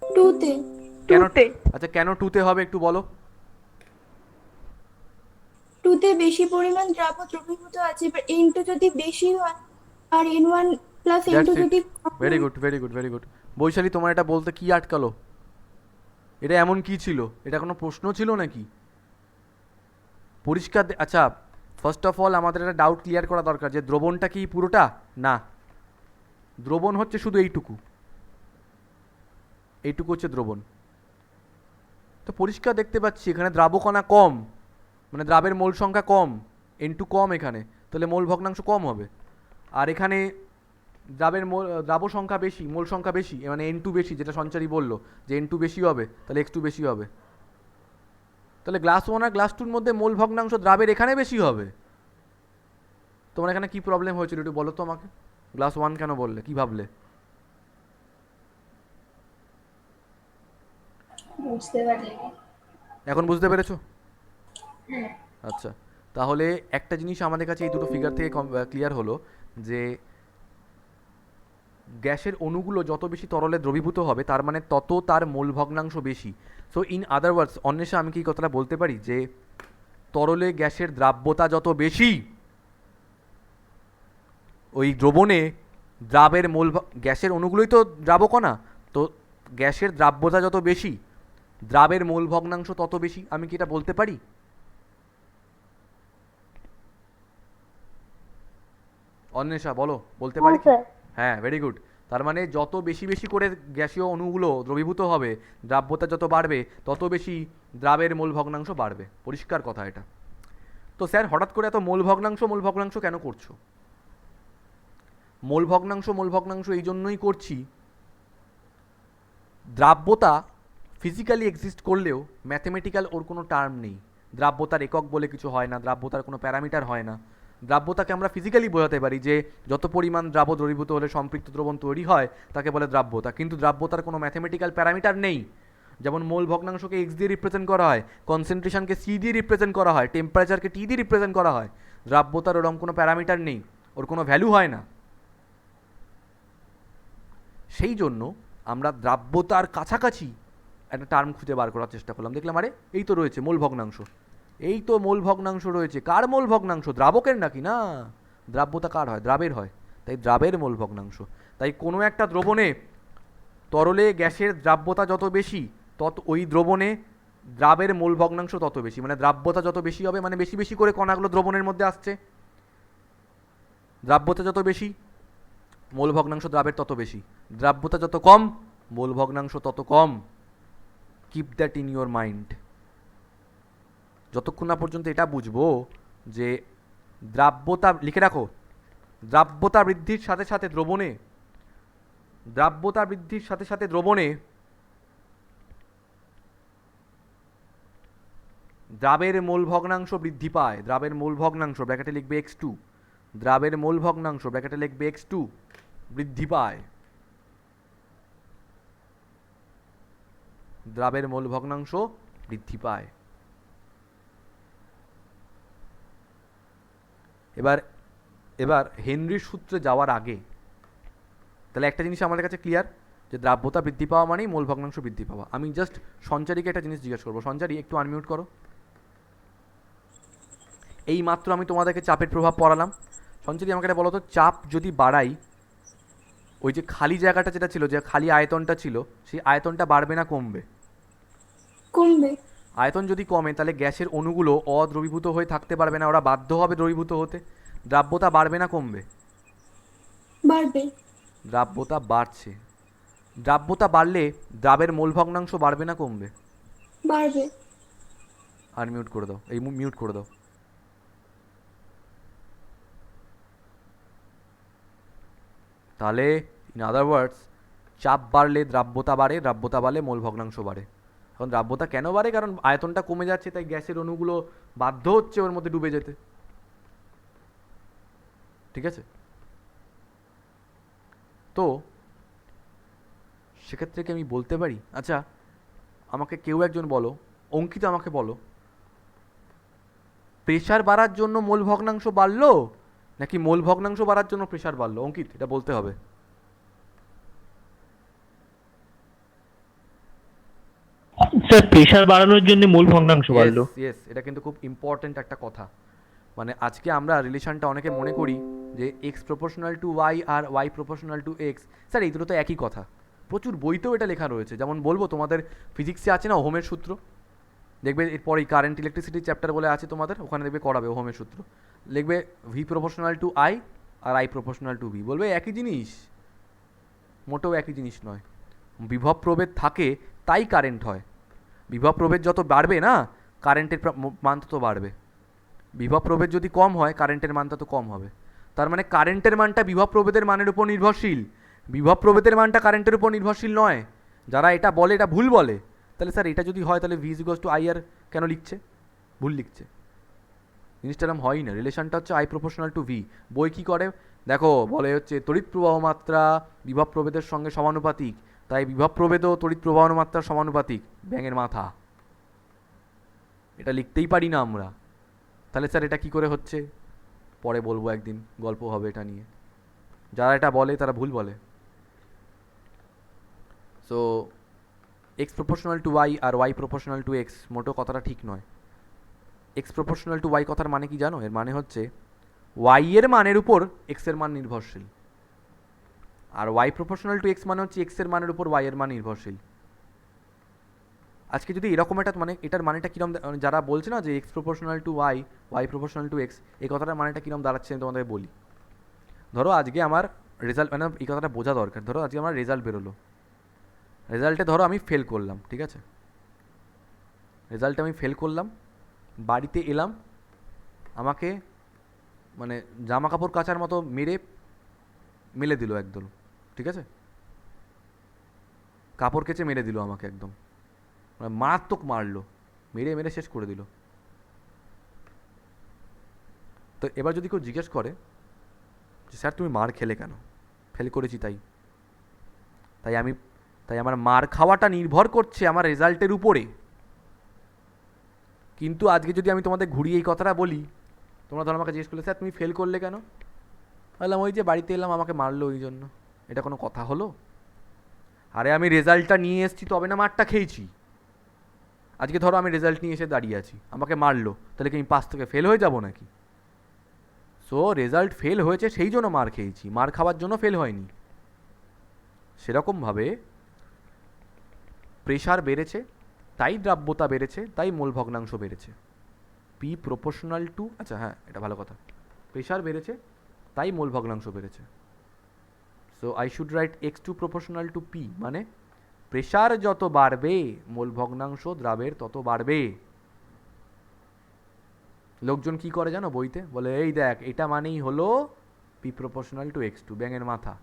S2: 2 তে।
S1: কেন? আচ্ছা কেন 2 তে হবে একটু বলো।
S2: 2 তে বেশি পরিমাণ দ্রাব দ্রবীভূত আছে, এবার N2 যদি বেশি হয় আর N1 plus N2
S1: that's it,
S2: যদি
S1: very good very good very good. Vaishali তোমার এটা বলতে কি আটকালো? এটা এমন কি ছিল? এটা কোনো প্রশ্ন ছিল নাকি? পরিষ্কার আচ্ছা, ফার্স্ট অফ অল আমাদের একটা ডাউট ক্লিয়ার করা দরকার যে দ্রবণটা কি পুরোটা? না, দ্রবণ হচ্ছে শুধু এইটুকু, এইটুকু হচ্ছে দ্রবণ। তো পরিষ্কার দেখতে পাচ্ছি এখানে দ্রাবকণা কম, মানে দ্রাবের মোল সংখ্যা কম, N2 কম এখানে, তাহলে মোল ভগ্নাংশ কম হবে। আর এখানে দ্রাব সংখ্যা বেশি, মোল সংখ্যা বেশি, মানে N2 বেশি, যেটা সঞ্চারী বললো যে N2 বেশি হবে, তাহলে X2 বেশি হবে। তাহলে গ্লাস 1 আর গ্লাস 2 এর মধ্যে মোল ভগ্নাংশ দ্রাবের এখানে বেশি হবে। তোমার এখানে কি প্রবলেম হয়েছিল একটু বলো তো আমাকে, গ্লাস 1 কেন বললে, কি ভাবলে?
S2: বুঝতে পারলি?
S1: এখন বুঝতে পেরেছো? আচ্ছা, তাহলে একটা জিনিস আমাদের কাছে এই দুটো ফিগার থেকে ক্লিয়ার হলো যে গ্যাসের অণুগুলো যত বেশি তরলে দ্রবীভূত হবে তার মানে তত তার মোল ভগ্নাংশ বেশি। সো ইন আদার ওয়ার্ডস, অন্বেষা আমি কি এই কথাটা বলতে পারি যে তরলে গ্যাসের দ্রাব্যতা যত বেশি, ওই দ্রবণে দ্রাবের গ্যাসের অণুগুলোই তো দ্রাবকণা, তো গ্যাসের দ্রাব্যতা যত বেশি দ্রাবের মোল ভগ্নাংশ তত বেশি। আমি কি এটা বলতে পারি? অন্বেষা বলো, বলতে পারি কি? হ্যাঁ, ভেরি গুড। তার মানে যত বেশি বেশি করে গ্যাসীয় অণুগুলো দ্রবীভূত হবে, দ্রাব্যতা যত বাড়বে তত বেশি দ্রাবের মোল ভগ্নাংশ বাড়বে। পরিষ্কার কথা এটা। তো স্যার হঠাৎ করে এত মোল ভগ্নাংশ কেন করছো? মোল ভগ্নাংশ এই জন্যই করছি, দ্রাব্যতা ফিজিক্যালি এক্সিস্ট করলেও ম্যাথমেটিক্যাল ওর কোনো টার্ম নেই। দ্রাব্যতার একক বলে কিছু হয় না, দ্রাব্যতার কোনো প্যারামিটার হয় না। দ্রাব্যতাকে আমরা ফিজিক্যালি বোঝাতে পারি যে যত পরিমাণ দ্রাব্য দ্রবীভূত হলে সম্পৃক্ত দ্রবণ তৈরি হয় তাকে বলে দ্রাব্যতা, কিন্তু দ্রাব্যতার কোনো ম্যাথমেটিক্যাল প্যারামিটার নেই। যেমন মোল ভগ্নাংশকে এক্স দিয়ে রিপ্রেজেন্ট করা হয়, কনসেন্ট্রেশনকে সি দিয়ে রিপ্রেজেন্ট করা হয়, টেম্পারেচারকে টি দিয়ে রিপ্রেজেন্ট করা হয়। দ্রাব্যতার ওরকম কোনো প্যারামিটার নেই, ওর কোনো ভ্যালু হয় না। সেই জন্য আমরা দ্রাব্যতার কাছাকাছি একটা টার্ম খুঁজে বার করার চেষ্টা করলাম, দেখলাম আরে এই তো রয়েছে মোল ভগ্নাংশ, এই তো মোল ভগ্নাংশ রয়েছে। কার মোল ভগ্নাংশ? দ্রাবকের নাকি? না, দ্রাব্যতা কার হয়? দ্রাবের হয়, তাই দ্রাবের মোল ভগ্নাংশ। তাই কোনো একটা দ্রবণে তরলে গ্যাসের দ্রাব্যতা যত বেশি তত ওই দ্রবণে দ্রাবের মোল ভগ্নাংশ তত বেশি, মানে দ্রাব্যতা যত বেশি হবে মানে বেশি বেশি করে কণাগুলো দ্রবণের মধ্যে আসছে, দ্রাব্যতা যত বেশি মোল ভগ্নাংশ দ্রাবের তত বেশি, দ্রাব্যতা যত কম মোল ভগ্নাংশ তত কম। Keep that in your mind. যতক্ষণ না পর্যন্ত এটা বুঝবো যে দ্রাব্যতা, লিখে রাখো, দ্রাব্যতা বৃদ্ধির সাথে সাথে দ্রবণে, দ্রাব্যতা বৃদ্ধির সাথে সাথে দ্রবণে দ্রাবের মোল ভগ্নাংশ বৃদ্ধি পায়। দ্রাবের মোল ভগ্নাংশ ব্র্যাকেটে লিখবে x2, দ্রাবের মোল ভগ্নাংশ ব্র্যাকেটে লিখবে x2 বৃদ্ধি পায়। দ্রাবের মোল ভগ্নাংশ বৃদ্ধি পায়। এবার এবার হেনরির সূত্রে যাওয়ার আগে তাহলে একটা জিনিস আমাদের কাছে ক্লিয়ার যে দ্রাব্যতা বৃদ্ধি পাওয়া মানেই মোল ভগ্নাংশ বৃদ্ধি পাওয়া। আমি জাস্ট সঞ্চারীকে একটা জিনিস জিজ্ঞেস করবো। সঞ্চারী, একটু আনমিউট করো। এই মাত্র আমি তোমাদেরকে চাপের প্রভাব পড়ালাম। সঞ্চারী, আমাকে এটা বলো তো, চাপ যদি বাড়াই, ওই যে খালি জায়গাটা যেটা ছিল, যে খালি আয়তনটা ছিল, সেই আয়তনটা বাড়বে না কমবে?
S2: কমবে।
S1: আয়তন যদি কমে তাহলে গ্যাসের অণুগুলো অদ্রবীভূত হয়ে থাকতে পারবে না, ওরা বাধ্য হবে দ্রবীভূত হতে। দ্রাব্যতা বাড়বে না কমবে?
S2: বাড়বে।
S1: দ্রাব্যতা বাড়ছে। দ্রাব্যতা বাড়লে দ্রাবের মোল ভগ্নাংশ বাড়বে না কমবে?
S2: বাড়বে।
S1: আর মিউট করে দাও, এই মিউট করে দাও। তাহলে ইন আদার ওয়ার্ডস, চাপ বাড়লে দ্রাব্যতা বাড়ে, দ্রাব্যতা বাড়লে মোল ভগ্নাংশ বাড়ে। এখন দ্রাব্যতা কেন বাড়ে? কারণ আয়তনটা কমে যাচ্ছে, তাই গ্যাসের অণুগুলো বাধ্য হচ্ছে ওর মধ্যে ডুবে যেতে। ঠিক আছে? তো সেক্ষেত্রে কি আমি বলতে পারি, আচ্ছা আমাকে কেউ একজন বলো, অঙ্কিত আমাকে বলো, প্রেশার বাড়ার জন্য মোল ভগ্নাংশ বাড়লো নাকি মোল ভগ্নাংশ বাড়ার জন্য প্রেশার বাড়লো? অঙ্কিত, এটা বলতে হবে।
S3: স্যার প্রেশার বাড়ানোর জন্য মোল ভগ্নাংশ বাড়লো।
S1: ইয়েস, এটা কিন্তু খুব ইম্পর্টেন্ট একটা কথা। মানে আজকে আমরা রিলেশনটা অনেকে মনে করি যে এক্স প্রপোর্শনাল টু ওয়াই আর y proportional to x. Sir এই দুটো তো একই কথা, প্রচুর বইতেও এটা লেখা রয়েছে। যেমন বলবো, তোমাদের ফিজিক্সে আছে না ওহমের সূত্র, দেখবে এরপরেই কারেন্ট ইলেকট্রিসিটি চ্যাপ্টার বলে আছে তোমাদের, ওখানে দেখবে করাবে ওহমের সূত্র। লিখবে ভি প্রপোর্শনাল টু আই আর আই প্রপোর্শনাল টু ভি, বলবে একই জিনিস। মোটেও একই জিনিস নয়। বিভব প্রভেদ থাকে তাই কারেন্ট হয়। বিভব প্রভেদ যত বাড়বে না, কারেন্টের মান তত বাড়বে। বিভব প্রভেদ যদি কম হয়, কারেন্টের মান তত কম হবে। তার মানে কারেন্টের মানটা বিভব প্রভেদের মানের উপর নির্ভরশীল, বিভব প্রভেদের মানটা কারেন্টের উপর নির্ভরশীল নয়। যারা এটা বলে এটা ভুল বলে। তাহলে স্যার এটা যদি হয় তাহলে ভি ইজ টু আই আর কেন লিখছে? ভুল লিখছে। জিনিসটা এরকম হয়ই না। রিলেশনটা হচ্ছে আই প্রপোর্শনাল টু ভি। বই কী করে দেখো, বলে হচ্ছে তড়িৎ প্রবাহ মাত্রা বিভব প্রভেদের সঙ্গে সমানুপাতিক, তাই বিভব প্রভেদও তড়িৎ প্রবাহ মাত্রার সমানুপাতিক। ব্যাঙের মাথা, এটা লিখতেই পারি না আমরা। তাহলে স্যার এটা কি করে হচ্ছে? পরে বলবো, একদিন গল্প হবে এটা নিয়ে। যারা এটা বলে তারা ভুল বলে। So x proportional to y আর ওয়াই প্রপোর্শনাল টু এক্স মোটো কথাটা ঠিক নয়। এক্স প্রপোর্শনাল টু ওয়াই কথার মানে কি জানো? এর মানে হচ্ছে ওয়াই এর মানের উপর এক্স এর মান নির্ভরশীল, আর ওয়াই প্রপোর্শনাল টু এক্স মানে হচ্ছে এক্স এর মানের উপর ওয়াই এর মান নির্ভরশীল। আজকে যদি এরকম একটা মানে, এটার মানেটা কীরকম, যারা বলছে না যে x proportional to y, y proportional to x, এই কথাটার মানেটা কীরকম দাঁড়াচ্ছে আমি তোমাদের বলি। ধরো আজকে আমার রেজাল্ট, মানে এই কথাটা বোঝা দরকার। ধরো আজকে আমার রেজাল্ট বেরোলো, রেজাল্টে ধরো আমি ফেল করলাম, ঠিক আছে? রেজাল্টে আমি ফেল করলাম, বাড়িতে এলাম, আমাকে মানে জামা কাপড় কাচার মতো মেলে দিল একদম, ঠিক আছে? কাপড় কেচে মেরে দিল আমাকে একদম, মানে মারাত্মক মারলো, মেরে শেষ করে দিল। তো এবার যদি কেউ জিজ্ঞেস করে যে স্যার তুমি মার খেলে কেন? ফেল করেছি তাই। তাই আমার মার খাওয়াটা নির্ভর করছে আমার রেজাল্টের উপরে। কিন্তু আজকে যদি আমি তোমাদের ঘুরিয়ে এই কথাটা বলি, তোমরা ধরো আমাকে জিজ্ঞেস করলে স্যার তুমি ফেল করলে কেন? বললাম ওই যে বাড়িতে এলাম আমাকে মারলো ওই জন্য। এটা কোনো কথা হলো? আরে আমি রেজাল্টটা নিয়ে এসেছি তবে না মারটা খেয়েছি। আজকে ধরো আমি রেজাল্ট নিয়ে এসে দাঁড়িয়ে আছি, আমাকে মারলো, তাহলে কি আমি পাস থেকে ফেল হয়ে যাব নাকি? সো রেজাল্ট ফেল হয়েছে সেই জন্য মার খেয়েছি, মার খাওয়ার জন্য ফেল হয়নি। সেরকমভাবে প্রেশার বেড়েছে তাই দ্রাব্যতা বেড়েছে, তাই মোল ভগ্নাংশ বেড়েছে। পি প্রপোর্শনাল টু, আচ্ছা হ্যাঁ এটা ভালো কথা, প্রেশার বেড়েছে তাই মোল ভগ্নাংশ বেড়েছে। So I should write x two proportional to P, মানে প্রেশার যত বাড়বে মোল ভগ্নাংশ দ্রাবের তত বাড়বে। লোকজন কি করে জানো বইতে? বলে এই দেখ এটা মানেই হলো P proportional to x two, ব্যাঙের মাথা।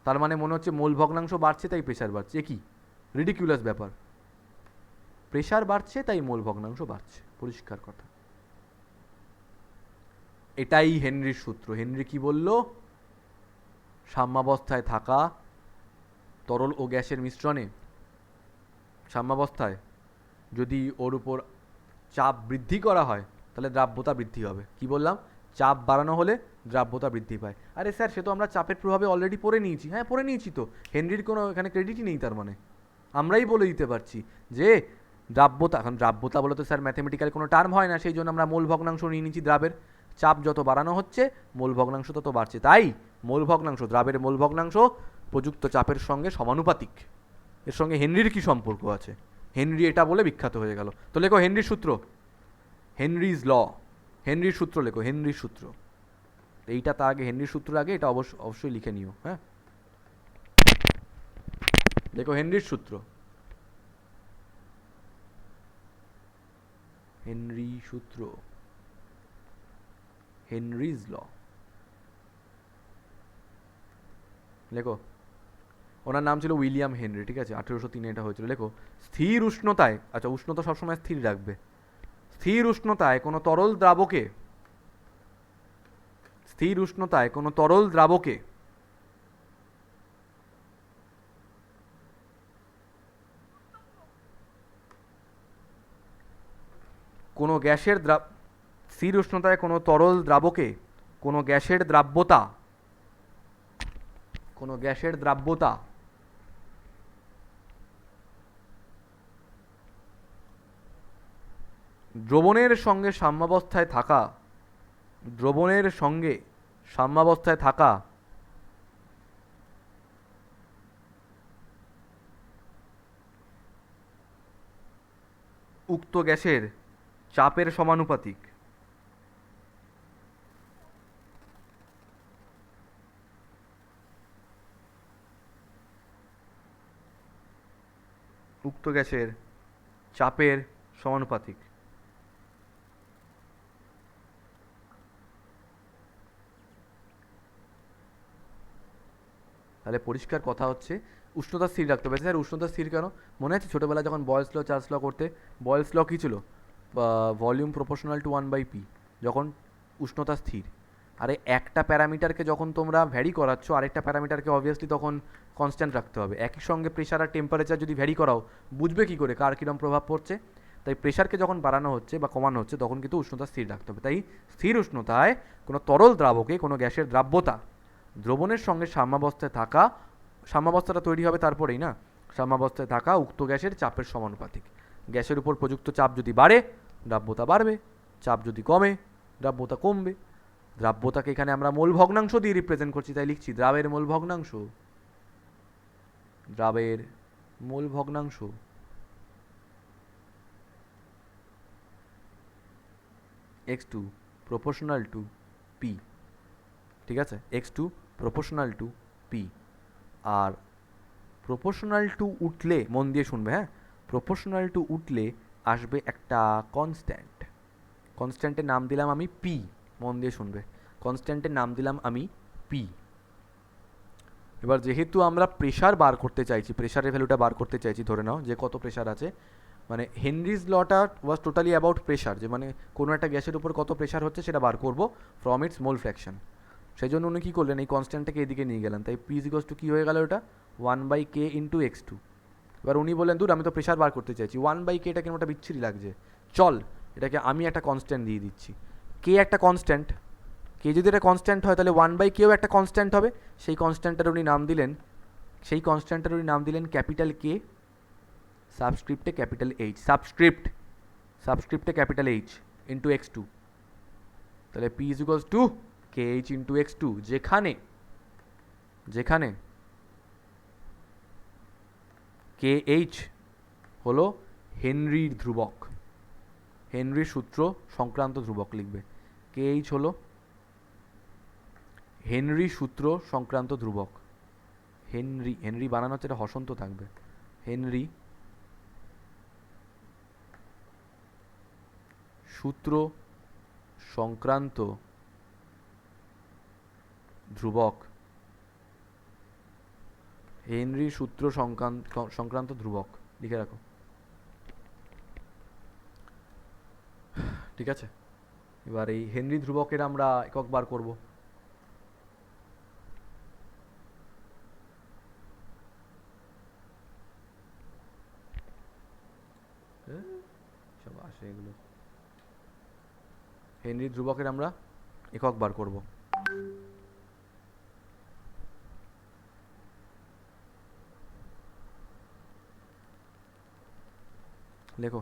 S1: তার মানে মনে হচ্ছে মোল ভগ্নাংশ বাড়ছে তাই প্রেশার বাড়ছে। এ কি রিডিকুলাস ব্যাপার! প্রেশার বাড়ছে তাই মোল ভগ্নাংশ বাড়ছে, পরিষ্কার কথা। এটাই হেনরির সূত্র। হেনরি কি বলল? সাম্যাবস্থায় থাকা তরল ও গ্যাসের মিশ্রণে, সাম্যাবস্থায় যদি ওর উপর চাপ বৃদ্ধি করা হয় তাহলে দ্রাব্যতা বৃদ্ধি হবে। কি বললাম? চাপ বাড়ানো হলে দ্রাব্যতা বৃদ্ধি পায়। আরে স্যার সে তো আমরা চাপের প্রভাবে অলরেডি পড়ে নিয়েছি। হ্যাঁ পড়ে নিয়েছি তো, হেনরির কোনো এখানে ক্রেডিটই নেই। তার মানে আমরাই বলে দিতে পারছি যে দ্রাব্যতা, এখন দ্রাব্যতা বলে তো স্যার ম্যাথমেটিক্যাল কোনো টার্ম হয় না, সেই জন্য আমরা মোল ভগ্নাংশ নিয়ে নিচ্ছি দ্রাবের। চাপ যত বাড়ানো হচ্ছে মোল ভগ্নাংশ তত বাড়ছে, তাই মোল ভগ্নাংশ, দ্রাবের মোল ভগ্নাংশ প্রযুক্ত চাপের সঙ্গে সমানুপাতিক। এর সঙ্গে হেনরির কি সম্পর্ক আছে? হেনরি এটা বলে বিখ্যাত হয়ে গেল। তো লেখো হেনরির সূত্র, হেনরিজ ল, হেনরির সূত্র লেখো, হেনরির সূত্র। এইটা তার আগে, হেনরির সূত্র আগে এটা অবশ্যই লিখে নিও। হ্যাঁ দেখো হেনরির সূত্র, হেনরি সূত্র, হেনরিজ ল লেখো। ওনার নাম ছিল উইলিয়াম হেনরি, ঠিক আছে? 1803 এটা হয়েছিল। লেখো স্থির উষ্ণতায়, আচ্ছা উষ্ণতা সবসময় স্থির রাখবে, স্থির উষ্ণতায় কোনো তরল দ্রাবকে, স্থির উষ্ণতায় কোনো তরল দ্রাবকে কোনো গ্যাসের স্থির উষ্ণতায় কোনো তরল দ্রাবকে কোনো গ্যাসের দ্রাব্যতা, কোনো গ্যাসের দ্রাব্যতা দ্রবণের সঙ্গে সাম্যাবস্থায় থাকা, দ্রবণের সঙ্গে সাম্যাবস্থায় থাকা উক্ত গ্যাসের চাপের সমানুপাতিক। উক্ত গ্যাসের চাপের সমানুপাতিক। তাহলে পরিষ্কার কথা হচ্ছে উষ্ণতা স্থির রাখতে হবে। স্যার উষ্ণতা স্থির কেন? মনে আছে ছোটোবেলায় যখন বয়েলস ল চার্লস ল করতে, বয়েলস ল কী ছিল? ভলিউম প্রপোর্শনাল টু 1/p, যখন উষ্ণতা স্থির। আরে একটা প্যারামিটারকে যখন তোমরা ভ্যারি করাচ্ছ আরেকটা প্যারামিটারকে অবভিয়াসলি তখন কনস্ট্যান্ট রাখতে হবে। একই সঙ্গে প্রেশার আর টেম্পারেচার যদি ভ্যারি করাও বুঝবে কী করে কার কীরকম প্রভাব পড়ছে? তাই প্রেশারকে যখন বাড়ানো হচ্ছে বা কমানো হচ্ছে তখন কিন্তু উষ্ণতা স্থির রাখতে হবে। তাই স্থির উষ্ণতায় কোনো তরল দ্রাবকে কোনো গ্যাসের দ্রাব্যতা দ্রবণের সঙ্গে সাম্যাবস্থায় থাকা, সাম্যাবস্থাটা তৈরি হবে তারপরেই না, সাম্যাবস্থায় থাকা উক্ত গ্যাসের চাপের সমানুপাতিক। গ্যাসের উপর প্রযুক্ত চাপ যদি বাড়ে দ্রাব্যতা বাড়বে, চাপ যদি কমে দ্রাব্যতা কমবে। দ্রাব্যতাকে এখানে আমরা মোল ভগ্নাংশ দিয়ে রিপ্রেজেন্ট করছি, তাই লিখছি দ্রাবের মোল ভগ্নাংশ, দ্রাবের মোল ভগ্নাংশ x2 প্রপোর্শনাল টু p। ঠিক আছে, x2 প্রপোর্শনাল টু p। আর প্রপোর্শনাল টু উঠলে মন দিয়ে শুনবে, হ্যাঁ, প্রপোর্শনাল টু উঠলে আসবে একটা কনস্ট্যান্ট। কনস্ট্যান্টের নাম দিলাম আমি p, মন দিয়ে শুনবে, কনস্ট্যান্টের নাম দিলাম আমি p। এবার যেহেতু আমরা প্রেশার বার করতে চাইছি, প্রেশারের ভ্যালুটা বার করতে চাইছি, ধরে নাও যে কত প্রেশার আছে, মানে হেনরিজ লটা ওয়াজ টোটালি অ্যাবাউট প্রেশার, যে মানে কোনো একটা গ্যাসের উপর কত প্রেশার হচ্ছে সেটা বার করবো ফ্রম ইটস মোল ফ্র্যাকশন। সেই জন্য উনি কী করলেন, এই কনস্ট্যান্টটাকে এদিকে নিয়ে গেলেন, তাই পি ইকুয়ালস টু কী হয়ে গেল ওটা 1/k ইন্টু x2। এবার উনি বললেন দূর আমি তো প্রেশার বার করতে চাইছি, 1/k এটা কেন ওটা বিচ্ছিরি লাগছে, চল এটাকে আমি একটা কনস্ট্যান্ট দিয়ে দিচ্ছি। কে একটা কনস্ট্যান্ট, কে যদি এটা কনস্ট্যান্ট হয় তাহলে 1/kও একটা কনস্ট্যান্ট হবে। সেই কনস্ট্যান্টটার উনি নাম দিলেন, সেই কনস্ট্যান্টটার উনি নাম দিলেন ক্যাপিটাল কে, সাবস্ক্রিপ্টে ক্যাপিটাল এইচ, সাবস্ক্রিপ্টে ক্যাপিটাল এইচ ইন্টু x2। তাহলে p is equals to kh into x2, যেখানে যেখানে kh হলো হেনরির ধ্রুবক, হেনরির সূত্র সংক্রান্ত ধ্রুবক লিখবে। kh হলো হেনরি সূত্র সংক্রান্ত ধ্রুবক। হেনরি, হেনরি বানানো হচ্ছে, এটা হসন্ত থাকবে, হেনরি সূত্র সংক্রান্ত ধ্রুবক, হেনরি সূত্র সংক্রান্ত ধ্রুবক লিখে রাখো। ঠিক আছে, এবার এই হেনরি ধ্রুবকের আমরা একক বার করব। সব আসে এগুলো, হেনরি ধ্রুবকের আমরা একক বার করব। লেখো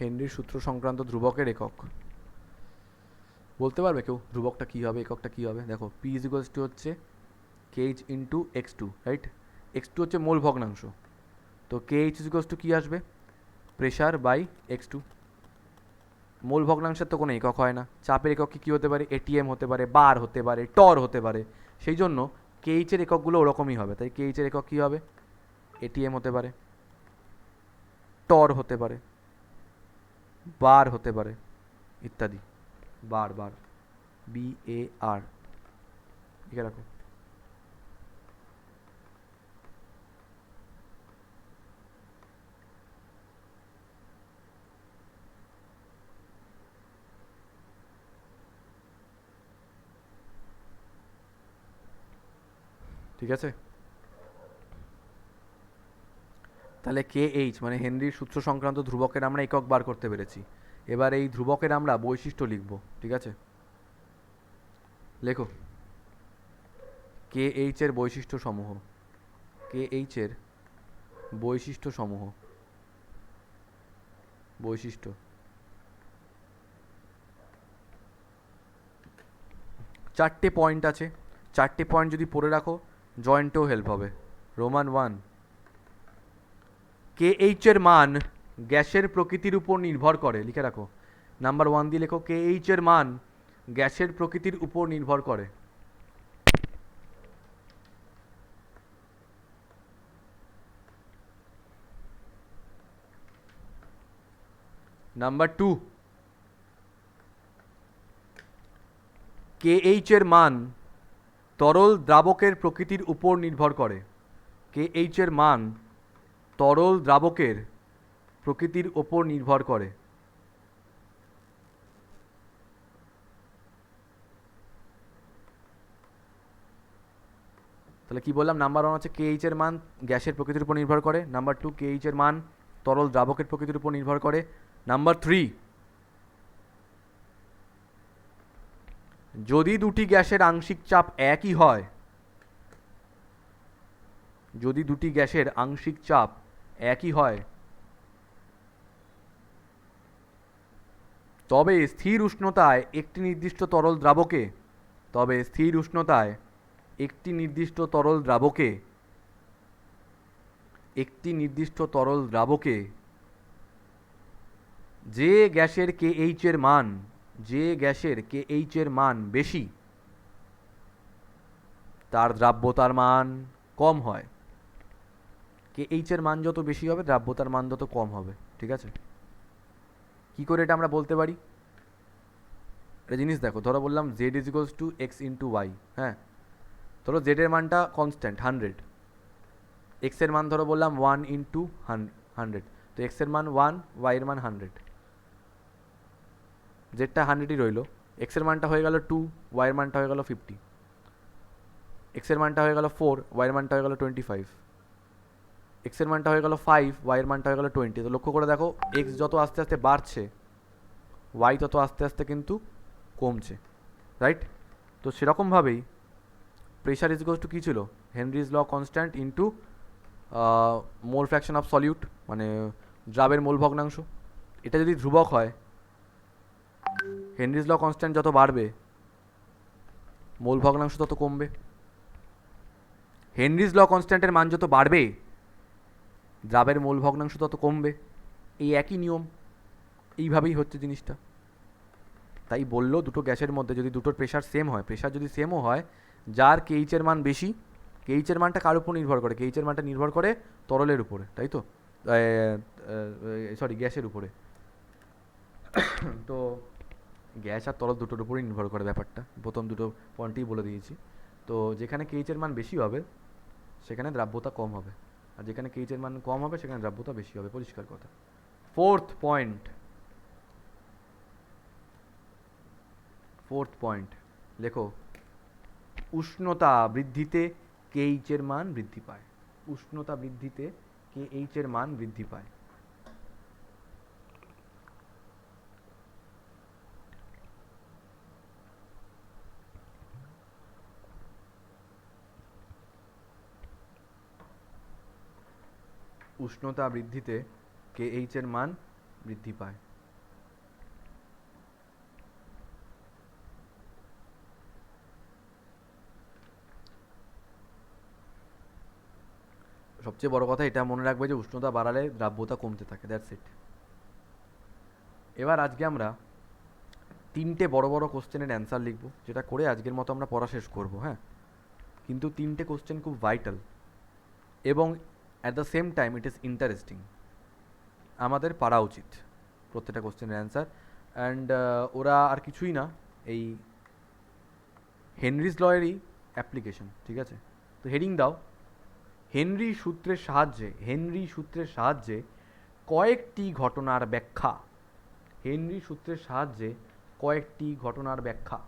S1: হেনরির সূত্র সংক্রান্ত ধ্রুবকের একক বলতে পারবে কেউ? ধ্রুবকটা কী হবে, এককটা কী হবে? দেখো পি ইজ ইকুয়ালস টু হচ্ছে kh into x2, right? x2 হচ্ছে মোল ভগ্নাংশ, তো kh ইজ ইকুয়ালস টু কী আসবে, প্রেশার বাই x2। মোল ভগ্নাংশের তো কোনো একক হয় না, চাপের একক কী হতে পারে, এটিএম হতে পারে, বার হতে পারে, টর হতে পারে, সেই জন্য kh এর এককগুলো ওরকমই হবে। তাই kh এর একক কী হবে, এটিএম হতে পারে, টর হতে পারে, বার হতে পারে ইত্যাদি। বার, বার, BAR লিখে রাখো। ঠিক আছে, তাহলে KH মানে হেনরির সূত্র সংক্রান্ত ধ্রুবকের আমরা একক বার করতে পেরেছি। এবার এই ধ্রুবকের আমরা বৈশিষ্ট্য লিখব। ঠিক আছে, লেখো কে এইচ এর বৈশিষ্ট্য সমূহ, কে এইচ এর বৈশিষ্ট্য সমূহ, বৈশিষ্ট্য। চারটে পয়েন্ট আছে, চারটে পয়েন্ট যদি পড়ে রাখো জয়েন্টেও হেল্প হবে। রোমান 1, কে এইচ এর মান গ্যাসের প্রকৃতির উপর নির্ভর করে, লিখে রাখো। নাম্বার 1 দিয়ে লেখো কে এইচ এর মান গ্যাসের প্রকৃতির উপর নির্ভর করে। নাম্বার 2, কে এইচ এর মান তরল দ্রাবকের প্রকৃতির উপর নির্ভর করে। কে এইচ এর মান তরল দ্রাবকের প্রকৃতির উপর নির্ভর করে। তাহলে কি বললাম? নাম্বার 1 হচ্ছে কে এইচ এর মান গ্যাসের প্রকৃতির উপর নির্ভর করে। নাম্বার 2, কে এইচ এর মান তরল দ্রাবকের প্রকৃতির উপর নির্ভর করে। নাম্বার 3, যদি দুটি গ্যাসের আংশিক চাপ একই হয়, যদি দুটি গ্যাসের আংশিক চাপ একই হয়, তবে স্থির উষ্ণতায় একটি নির্দিষ্ট তরল দ্রাবকে, তবে স্থির উষ্ণতায় একটি নির্দিষ্ট তরল দ্রাবকে, একটি নির্দিষ্ট তরল দ্রাবকে যে গ্যাসের কে এইচ এর মান, যে গ্যাসের কে এইচ এর মান বেশি তার দ্রাব্যতার মান কম হয়। কে এইচ এর মান যত বেশি হবে দ্রাব্যতার মান তত কম হবে। ঠিক আছে? কি করে এটা আমরা বলতে পারি? একটা জিনিস দেখো, ধরো বললাম Z is equals to x into y. হ্যাঁ, ধরো জেড এর মানটা কনস্ট্যান্ট 100, এক্স এর মান ধরো বললাম 1 ইন্টু 100, তো এক্স এর মান 1, ওয়াই এর মান 100, জেডটা 100ই রইলো, এক্স এর মানটা হয়ে গেল 2, ওয়াই এর মানটা হয়ে গেল 50, এক্স এর মানটা হয়ে গেল 4, ওয়াই এর মানটা হয়ে গেল 25, এক্স এর মানটা হয়ে গেল 5, ওয়াই এর মানটা হয়ে গেল 20। তো লক্ষ্য করে দেখো এক্স যত আস্তে আস্তে বাড়ছে ওয়াই তত আস্তে আস্তে কিন্তু কমছে, রাইট? তো সেরকমভাবেই প্রেশার ইজ ইকুয়ালস টু কী ছিল? Henry's law constant into mole fraction of solute, মানে দ্রাবের মোল ভগ্নাংশ। এটা যদি ধ্রুবক হয়, হেনরিজ ল কনস্ট্যান্ট যত বাড়বে মোল ভগ্নাংশ তত কমবে। হেনরিজ ল কনস্ট্যান্টের মান যত বাড়বে দ্রাবের মোল ভগ্নাংশ তত কমবে। এই একই নিয়ম, এইভাবেই হচ্ছে জিনিসটা। তাই বললো দুটো গ্যাসের মধ্যে যদি দুটোর প্রেশার সেম হয়, প্রেশার যদি সেমও হয়, যার কেইচ এর মান বেশি, কেইচ এর মানটা কার উপর নির্ভর করে? কেইচ এর মানটা নির্ভর করে তরলের উপরে, তাই তো? সরি, গ্যাসের উপরে। তো গ্যাস আর তরল দুটোর উপরেই নির্ভর করে ব্যাপারটা, প্রথম দুটো পয়েন্টেই বলে দিয়েছি। তো যেখানে কেইচ এর মান বেশি হবে সেখানে দ্রাব্যতা কম হবে, আর যেখানে কেইচ এর মান কম হবে সেখানে দ্রাব্যতা বেশি হবে, পরিষ্কার কথা। ফোর্থ পয়েন্ট লেখো, উষ্ণতা বৃদ্ধিতে কেইচ এর মান বৃদ্ধি পায়। উষ্ণতা বৃদ্ধিতে কেইচ এর মান বৃদ্ধি পায়। উষ্ণতা বৃদ্ধিতে কেইচ এর মান বৃদ্ধি পায়। সবচেয়ে বড় কথা এটা মনে রাখবে যে উষ্ণতা বাড়ালে দ্রাব্যতা কমতে থাকে, দ্যাটস ইট। এবার আজকে আমরা তিনটে বড় বড় কোশ্চেনের অ্যান্সার লিখব, যেটা করে আজকের মতো আমরা পড়া শেষ করব। হ্যাঁ, কিন্তু তিনটে কোশ্চেন খুব ভাইটাল এবং at the same time it is interesting, আমাদের পারা উচিত প্রত্যেকটা কোশ্চেনের অ্যান্সার। অ্যান্ড ওরা আর কিছুই না, এই হেনরিজ লয়েরই অ্যাপ্লিকেশন। ঠিক আছে? তো হেডিং দাও, হেনরি সূত্রের সাহায্যে কয়েকটি ঘটনার ব্যাখ্যা। হেনরি সূত্রের সাহায্যে কয়েকটি ঘটনার ব্যাখ্যা।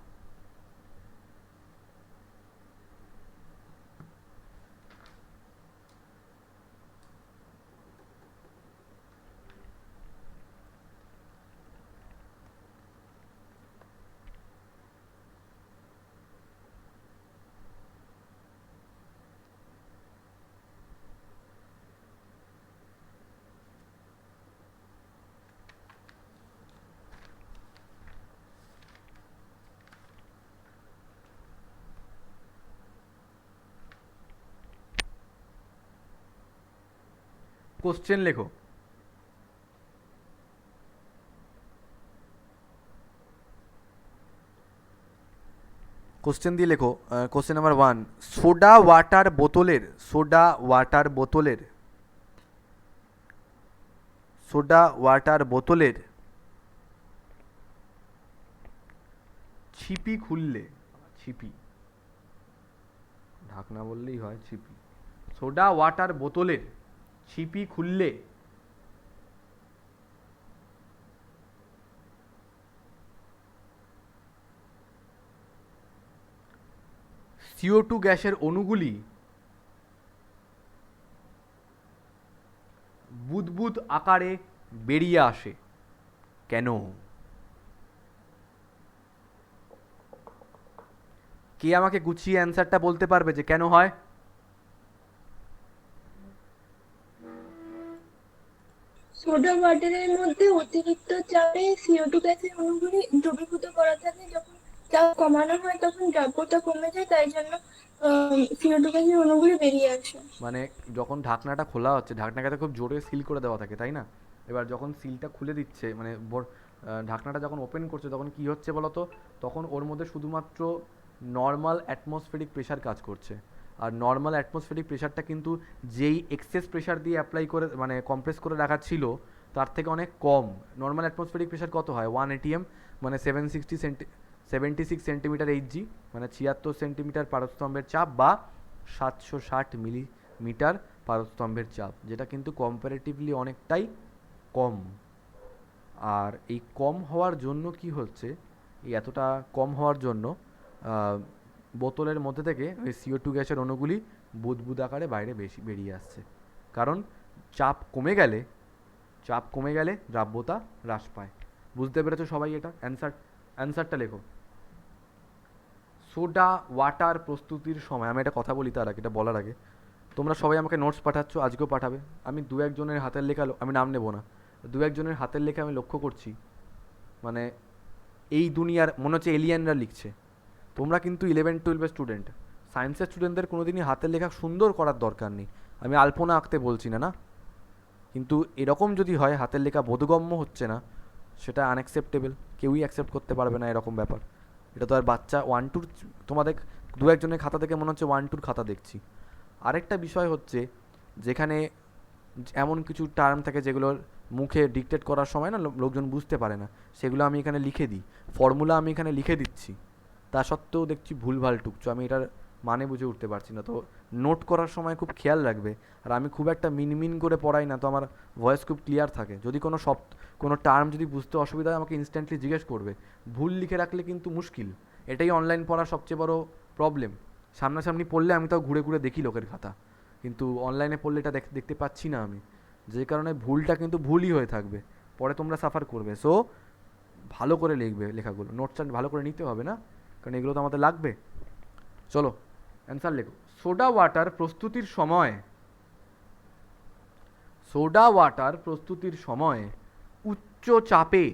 S1: কোশ্চেন লেখো। কোশ্চেন দিয়ে লেখো। কোশ্চেন নাম্বার 1, সোডা ওয়াটার বোতলের সোডা ওয়াটার বোতলের ছিপি খুললে, ছিপি, ঢাকনা বললেই হয়, ছিপি, সোডা ওয়াটার বোতলের ছিপি খুললে CO2 গ্যাসের অণুগুলি বুদবুদ আকারে বেরিয়ে আসে কেন? কে আমাকে গুছিয়ে অ্যান্সারটা বলতে পারবে যে কেন হয়?
S2: সোডা ওয়াটারের মধ্যে অতিরিক্ত চাপে CO2 গ্যাসের অণুগুলি দ্রবীভূত করা থাকে, যখন চাপ কমানো হয় তখন দ্রব্যতা কমে যায়, তাই জন্য CO2 গ্যাসের অণুগুলি বেরিয়ে আসে।
S1: মানে যখন ঢাকনাটা খোলা হচ্ছে, ঢাকনাটাতে খুব জোরে সিল করে দেওয়া থাকে, তাই না? এবার যখন সিলটা খুলে দিচ্ছে, মানে ঢাকনাটা যখন ওপেন করছে, তখন কি হচ্ছে বলতো? তখন ওর মধ্যে শুধুমাত্র নর্মাল অ্যাটমসফেরিক প্রেশার কাজ করছে। আর নর্মাল অ্যাটমসফেরিক প্রেশারটা কিন্তু যেই এক্সেস প্রেশার দিয়ে অ্যাপ্লাই করে, মানে কম্প্রেস করে রাখা ছিল, তার থেকে অনেক কম। নর্মাল অ্যাটমসফেরিক প্রেশার কত হয়? 1 ATM, মানে 76 সেন্টিমিটার এইচজি, মানে 76 সেন্টিমিটার পারস্তম্ভের চাপ, বা 760 মিলিমিটার পারস্তম্ভের চাপ, যেটা কিন্তু কম্পারেটিভলি অনেকটাই কম। আর এই কম হওয়ার জন্য কি হচ্ছে, এই এতটা কম হওয়ার জন্য বোতলের মধ্যে থেকে ওই CO2 গ্যাসের অণুগুলি বুদবুদ আকারে বাইরে বেরিয়ে আসছে। কারণ চাপ কমে গেলে দ্রাব্যতা হ্রাস পায়। বুঝতে পেরেছো সবাই? এটা অ্যান্সারটা লেখো। সোডা ওয়াটার প্রস্তুতির সময়, আমি একটা কথা বলি তার আগে, এটা বলার আগে, তোমরা সবাই আমাকে নোটস পাঠাচ্ছ, আজকেও পাঠাবে। আমি দু একজনের হাতের লেখা, আমি নাম নেব না, দু একজনের হাতের লেখা আমি লক্ষ্য করছি, মানে এই দুনিয়ার মনে হচ্ছে এলিয়েনরা লিখছে। তোমরা কিন্তু 11-12 স্টুডেন্ট, সায়েন্সের স্টুডেন্টদের কোনো দিনই হাতের লেখা সুন্দর করার দরকার নেই। আমি আলপনা আঁকতে বলছি না, না, কিন্তু এরকম যদি হয় হাতের লেখা বোধগম্য হচ্ছে না, সেটা আনঅ্যাকসেপ্টেবল। কেউই অ্যাকসেপ্ট করতে পারবে না এরকম ব্যাপার। এটা তো আর বাচ্চা 1-2, তোমাদের দু একজনের খাতা দেখে মনে হচ্ছে 1-2 খাতা দেখছি। আরেকটা বিষয় হচ্ছে, যেখানে এমন কিছু টার্ম থাকে যেগুলোর মুখে ডিকটেট করার সময় না লোকজন বুঝতে পারে না, সেগুলো আমি এখানে লিখে দিই, ফর্মুলা আমি এখানে লিখে দিচ্ছি, তা সত্ত্বেও দেখছি ভুলভাল টুকছো, আমি এটার মানে বুঝে উঠতে পারছি না। তো নোট করার সময় খুব খেয়াল রাখবে। আর আমি খুব একটা মিনমিন করে পড়াই না, তো আমার ভয়েস খুব ক্লিয়ার থাকে। যদি কোনো টার্ম যদি বুঝতে অসুবিধা হয়, আমাকে ইনস্ট্যান্টলি জিজ্ঞেস করবে। ভুল লিখে রাখলে কিন্তু মুশকিল। এটাই অনলাইন পড়ার সবচেয়ে বড় প্রবলেম। সামনাসামনি পড়লে আমি তাও ঘুরে ঘুরে দেখি লোকের খাতা, কিন্তু অনলাইনে পড়লে এটা দেখতে পাচ্ছি না আমি, যে কারণে ভুলটা কিন্তু ভুলই হয়ে থাকবে, পরে তোমরা সাফার করবে। সো ভালো করে লিখবে লেখাগুলো, নোটসটা ভালো করে নিতে হবে না, কারণ এগুলো তো আমাদের লাগবে। চলো অ্যান্সার লেখো। সোডা ওয়াটার প্রস্তুতির সময় উচ্চ চাপে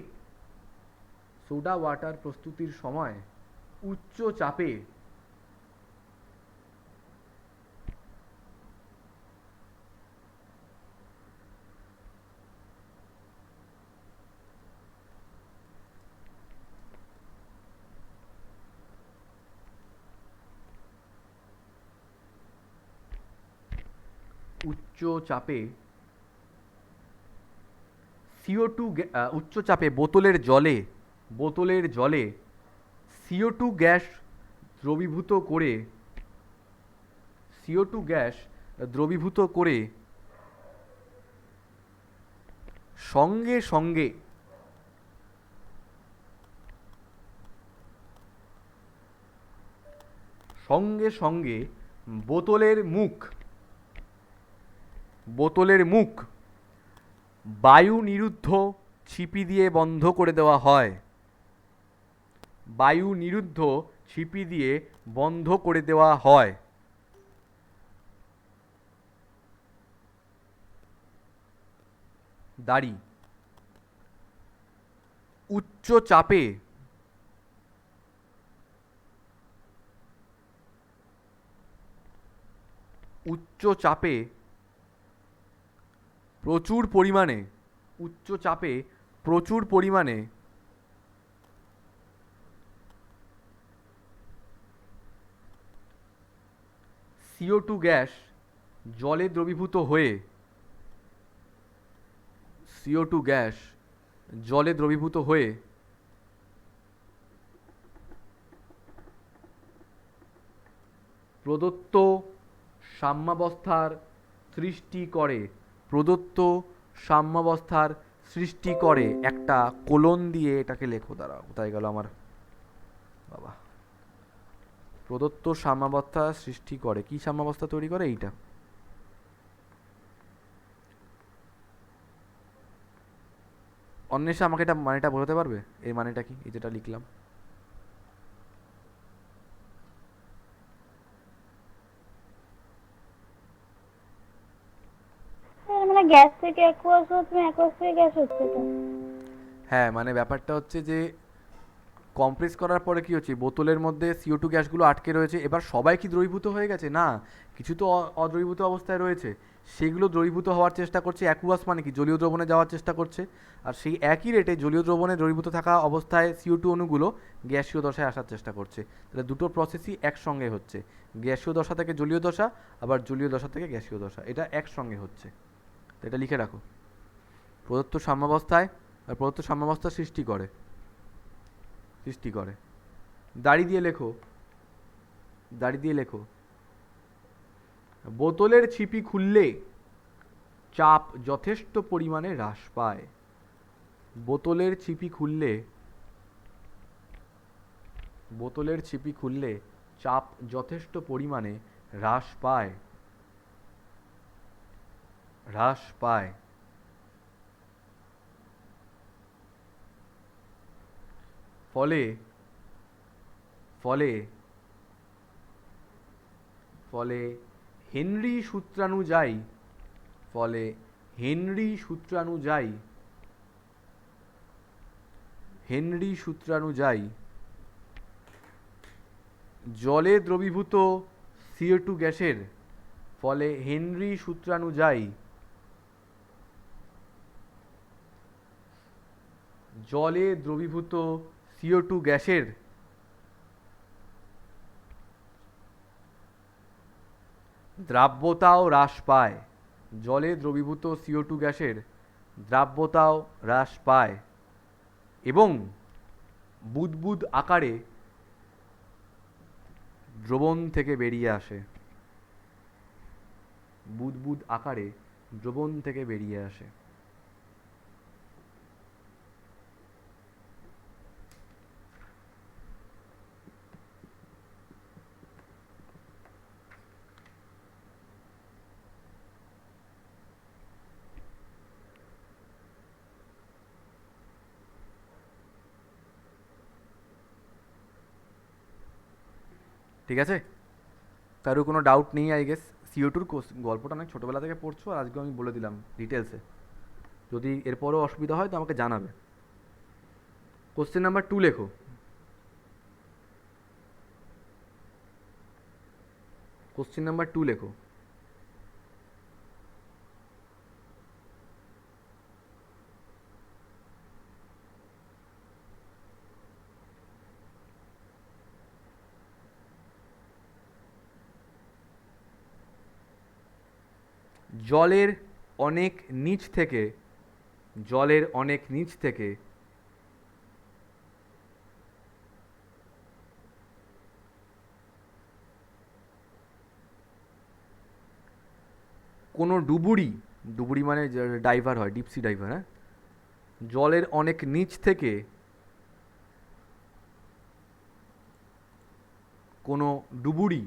S1: উচ্চ চাপে উচ্চ চাপে উচ্চ চাপে বোতলের জলে CO2 গ্যাস দ্রবীভূত করে সঙ্গে সঙ্গে বোতলের মুখ বায়ু নিরুদ্ধ ছিপি দিয়ে বন্ধ করে দেওয়া হয়। দাড়ি। উচ্চ চাপে প্রচুর পরিমাণে উচ্চ চাপে প্রচুর পরিমাণে CO2 গ্যাস জলে দ্রবীভূত হয়ে CO2 গ্যাস জলে দ্রবীভূত হয়ে প্রদত্ত সাম্যাবস্থার সৃষ্টি করে, প্রদত্ত সাম্যাবস্থার সৃষ্টি করে। একটা কোলন দিয়ে এটাকে লেখো, দাঁড়াও কোথায় গেল আমার বাবা। প্রদত্ত সাম্যাবস্থা সৃষ্টি করে, কি সাম্যাবস্থা তৈরি করে? এইটা। অন্বেষা আমাকে এটা মানেটা বোঝাতে পারবে? এই মানেটা কি, এই যেটা লিখলাম?
S4: মানে গ্যাস থেকে অ্যাকুয়াস হচ্ছে, অ্যাকুয়াস থেকে গ্যাস হচ্ছে তো।
S1: হ্যাঁ, মানে ব্যাপারটা হচ্ছে যে কম্প্রেস করার পরে কি হচ্ছে, বোতলের মধ্যে CO2 গ্যাসগুলো আটকে রয়েছে। এবার সবাই কি দ্রবীভূত হয়ে গেছে? না, কিছু তো অদ্রবীভূত অবস্থায় রয়েছে। সেগুলো দ্রবীভূত হওয়ার চেষ্টা করছে। অ্যাকুয়াস মানে কি, জলীয় দ্রবণে যাওয়ার চেষ্টা করছে। আর সেই একই রেটে জলীয় দ্রবণে দ্রবীভূত থাকা অবস্থায় CO2 অণুগুলো গ্যাসীয় দশায় আসার চেষ্টা করছে। তাহলে দুটো প্রসেসই একসঙ্গে হচ্ছে, গ্যাসীয় দশা থেকে জলীয় দশা, আবার জলীয় দশা থেকে গ্যাসীয় দশা, এটা একসঙ্গে হচ্ছে। তো এটা লিখে রাখো, প্রদত্ত সাম্যাবস্থায় প্রদত্ত সাম্যাবস্থা সৃষ্টি করে, সৃষ্টি করে। দাড়ি দিয়ে লেখো, দাড়ি দিয়ে লেখো। বোতলের ছিপি খুললে চাপ যথেষ্ট পরিমাণে হ্রাস পায়। বোতলের ছিপি খুললে, বোতলের ছিপি খুললে চাপ যথেষ্ট পরিমাণে হ্রাস পায়, হ্রাস পায়। ফলে ফলে ফলে হেনরি সূত্রানুযায়ী, ফলে হেনরি সূত্রানুযায়ী, হেনরি সূত্রানুযায়ী জলে দ্রবীভূত CO2 গ্যাসের, ফলে হেনরি সূত্রানুযায়ী জলে দ্রবীভূত CO2 গ্যাসের দ্রাব্যতাও হ্রাস পায়। জলে দ্রবীভূত CO2 গ্যাসের দ্রাব্যতাও হ্রাস পায় এবং বুদবুদ আকারে দ্রবণ থেকে বেরিয়ে আসে, বুদবুদ আকারে দ্রবণ থেকে বেরিয়ে আসে। ঠিক আছে, কারো কোনো ডাউট নেই? আই গেস CO2-র গল্পটা অনেক ছোটোবেলা থেকে পড়ছো, আর আজকে আমি বলে দিলাম ডিটেলসে। যদি এরপরও অসুবিধা হয় তো আমাকে জানাবে। কোশ্চেন নাম্বার 2 লেখো। কোশ্চেন নাম্বার 2 লেখো। জলের অনেক নিচ থেকে, জলের অনেক নিচ থেকে কোনো ডুবুরি, ডুবুরি মানে ডাইভার হয়, ডিপসি ডাইভার, হ্যাঁ, জলের অনেক নিচ থেকে কোনো ডুবুরি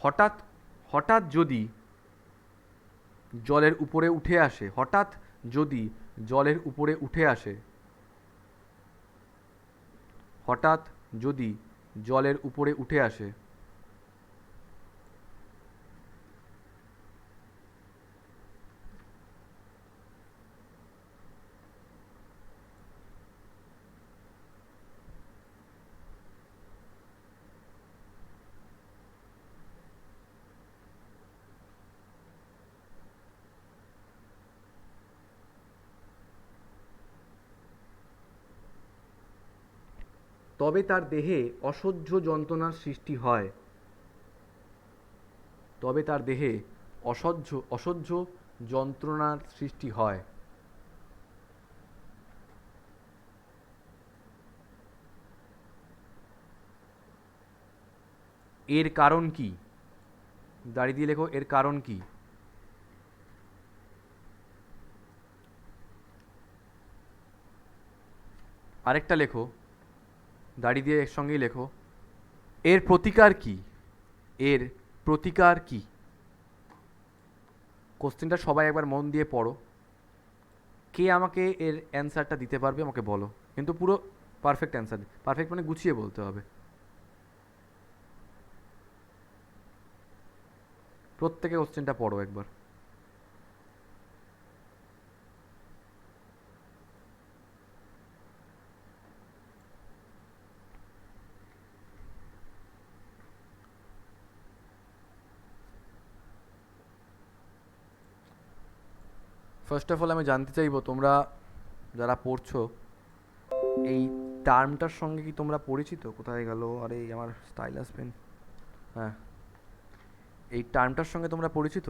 S1: হঠাৎ হঠাৎ যদি জলের উপরে উঠে আসে, হঠাৎ যদি জলের উপরে উঠে আসে, হঠাৎ যদি জলের উপরে উঠে আসে, তবে তার দেহে অসহ্য যন্ত্রণার সৃষ্টি হয়। তবে তার দেহে অসহ্য যন্ত্রণার সৃষ্টি হয়। এর কারণ কি? দাঁড়িয়ে দিয়ে লেখো, এর কারণ কি? আরেকটা লেখো, দাঁড়িয়ে দিয়ে এর সঙ্গেই লেখো, এর প্রতিকার কি? এর প্রতিকার কি? কোশ্চেনটা সবাই একবার মন দিয়ে পড়ো। কে আমাকে এর অ্যান্সারটা দিতে পারবে আমাকে বলো, কিন্তু পুরো পারফেক্ট অ্যান্সার, পারফেক্ট মানে গুছিয়ে বলতে হবে। প্রত্যেকে কোশ্চেনটা পড়ো একবার। ফার্স্ট অফ অল আমি জানতে চাইবো তোমরা যারা পড়ছো এই টার্মটার সঙ্গে কি তোমরা পরিচিত? কোথায় গেল? আরে আমার স্টাইলাস পেন। হ্যাঁ, এই টার্মটার সঙ্গে তোমরা পরিচিত?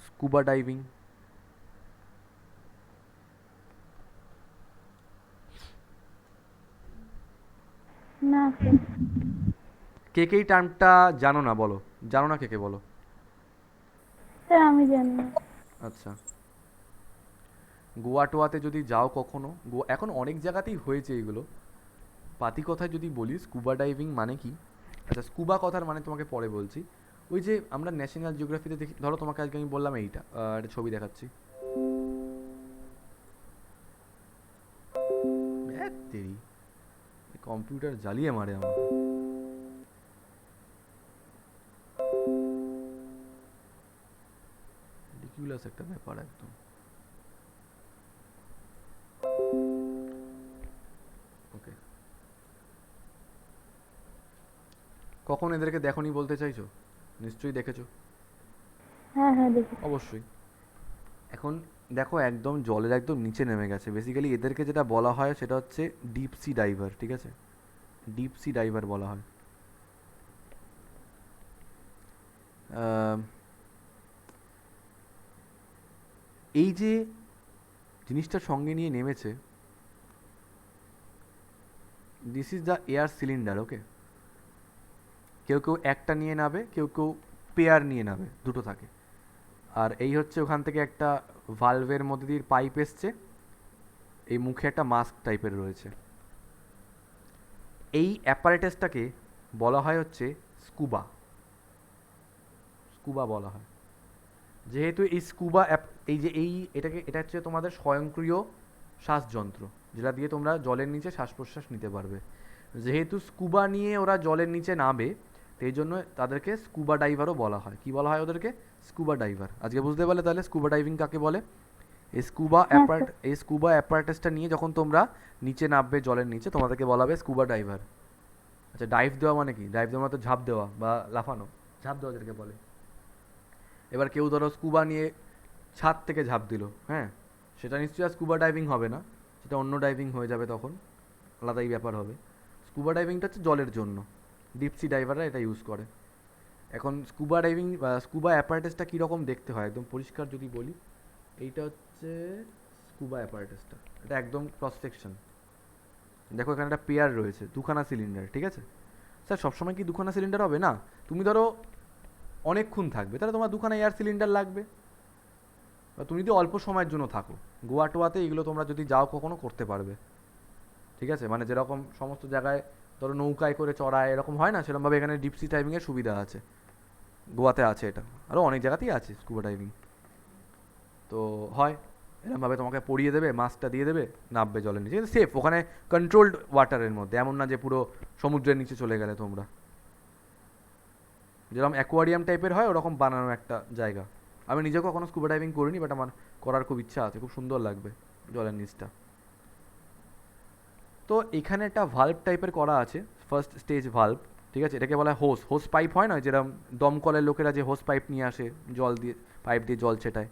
S1: Scuba diving.
S4: না স্যার।
S1: কে কে এই টার্মটা জানো না বলো, জানো না কে কে বলো।
S4: স্যার আমি জানি না।
S1: আচ্ছা, গোয়া টোয়াতে যদি যাও কখনো, এখন অনেক জায়গাতেই হয়েছে এগুলো। পাতি কথায় যদি বলি স্কুবা ডাইভিং মানে কি, আচ্ছা স্কুবা কথার মানে তোমাকে পরে বলছি। ওই যে আমরা ন্যাশনাল জিওগ্রাফিতে দেখি, ধরো তোমাকে আজকে আমি বললাম এইটা, একটা ছবি দেখাচ্ছি, তেরি কম্পিউটার জ্বালিয়ে মারে আমাকে। রিডিকুলাস একটা ব্যাপার একদম। ওকে, কখন এদেরকে দেখোনি বলতে চাইছো? নিশ্চয়ই দেখেছো।
S4: হ্যাঁ হ্যাঁ দেখি।
S1: অবশ্যই। এখন দেখো একদম জলের একদম নিচে নেমে গেছে, বেসিক্যালি এদেরকে যেটা বলা হয় সেটা হচ্ছে ডিপ সি ডাইভার, ঠিক আছে? ডিপ সি ডাইভার বলা হয়। এই যে জিনিসটা সঙ্গে নিয়ে নেমেছে, this is the air cylinder, okay? কেউ কেউ একটা নিয়ে নাবে, কেউ কেউ পেয়ার নিয়ে নাবে, দুটো থাকে। আর এই হচ্ছে ওখান থেকে একটা ভালভের মধ্যে দিয়ে পাইপ এসছে, এই মুখে একটা মাস্ক টাইপের রয়েছে। এই অ্যাপারেটাসটাকে বলা হয় হচ্ছে স্কুবা। স্কুবা বলা হয় যেহেতু এই স্কুবা এই যে এটা হচ্ছে তোমাদের স্বয়ংক্রিয় শ্বাসযন্ত্র, যেটা দিয়ে তোমরা জলের নিচে শ্বাস প্রশ্বাস নিতে পারবে। যেহেতু স্কুবা নিয়ে ওরা জলের নিচে নামে, সেই জন্য তাদেরকে স্কুবা ডাইভারও বলা হয়। কি বলা হয় ওদেরকে? Scuba diver. আজকে বুঝতে পারলে তাহলে স্কুবা ডাইভিং কাকে বলে। এই স্কুবা অ্যাপারেটাসটা নিয়ে যখন তোমরা নিচে নামবে জলের নিচে, তোমাদেরকে বলা হবে স্কুবা ডাইভার। আচ্ছা, ডাইভ দেওয়া মানে কি? ডাইভ দেওয়া মানে তো ঝাঁপ দেওয়া বা লাফানো, ঝাঁপ দেওয়া যেটাকে বলে। এবার কেউ ধরো স্কুবা নিয়ে ছাদ থেকে ঝাঁপ দিল, হ্যাঁ, সেটা নিশ্চয়ই আর স্কুবা ডাইভিং হবে না, সেটা অন্য ডাইভিং হয়ে যাবে, তখন আলাদাই ব্যাপার হবে। স্কুবা ডাইভিংটা হচ্ছে জলের জন্য, ডিপসি ডাইভাররা এটা ইউজ করে। এখন স্কুবা ডাইভিং স্কুবা অ্যাপারেটাসটা কীরকম দেখতে হয় একদম পরিষ্কার যদি বলি, এইটা হচ্ছে স্কুবা অ্যাপারেটাসটা, এটা একদম ক্রস সেকশন। দেখো এখানে একটা পেয়ার রয়েছে, দুখানা সিলিন্ডার, ঠিক আছে? স্যার সবসময় কি দুখানা সিলিন্ডার হবে? না, তুমি ধরো অনেকক্ষণ থাকবে, তাহলে তোমার দুখানা এয়ার সিলিন্ডার লাগবে। বা তুমি যদি অল্প সময়ের জন্য থাকো, গোয়া টোয়াতে এগুলো তোমরা যদি যাও কখনো করতে পারবে, ঠিক আছে? মানে যেরকম সমস্ত জায়গায় ধরো নৌকায় করে চড়ায় এরকম হয় না, সেরকমভাবে এখানে ডিপসি ডাইভিংয়ের সুবিধা আছে, গোয়াতে আছে এটা, আরও অনেক জায়গাতেই আছে স্কুবা ডাইভিং। তো হয় এরকমভাবে তোমাকে পড়িয়ে দেবে, মাছটা দিয়ে দেবে, নামবে জলের নিচে, কিন্তু সেফ, ওখানে কন্ট্রোলড ওয়াটারের মধ্যে, এমন না যে পুরো সমুদ্রের নিচে চলে গেলে তোমরা। যেরকম অ্যাকোয়ারিয়াম টাইপের হয় ওরকম বানানো একটা জায়গা। আমি নিজেও কখনো স্কুবা ডাইভিং করিনি, বাট আমার করার খুব ইচ্ছা আছে, খুব সুন্দর লাগবে জলের নিচটা। তো এখানে একটা ভাল্ব টাইপের করা আছে, ফার্স্ট স্টেজ ভাল্ব, ঠিক আছে? এটাকে বলা হয় হোস পাইপ হয় না, যেরকম দমকলের লোকেরা যে হোস পাইপ নিয়ে আসে জল দিয়ে, পাইপ দিয়ে জল ছেটায়,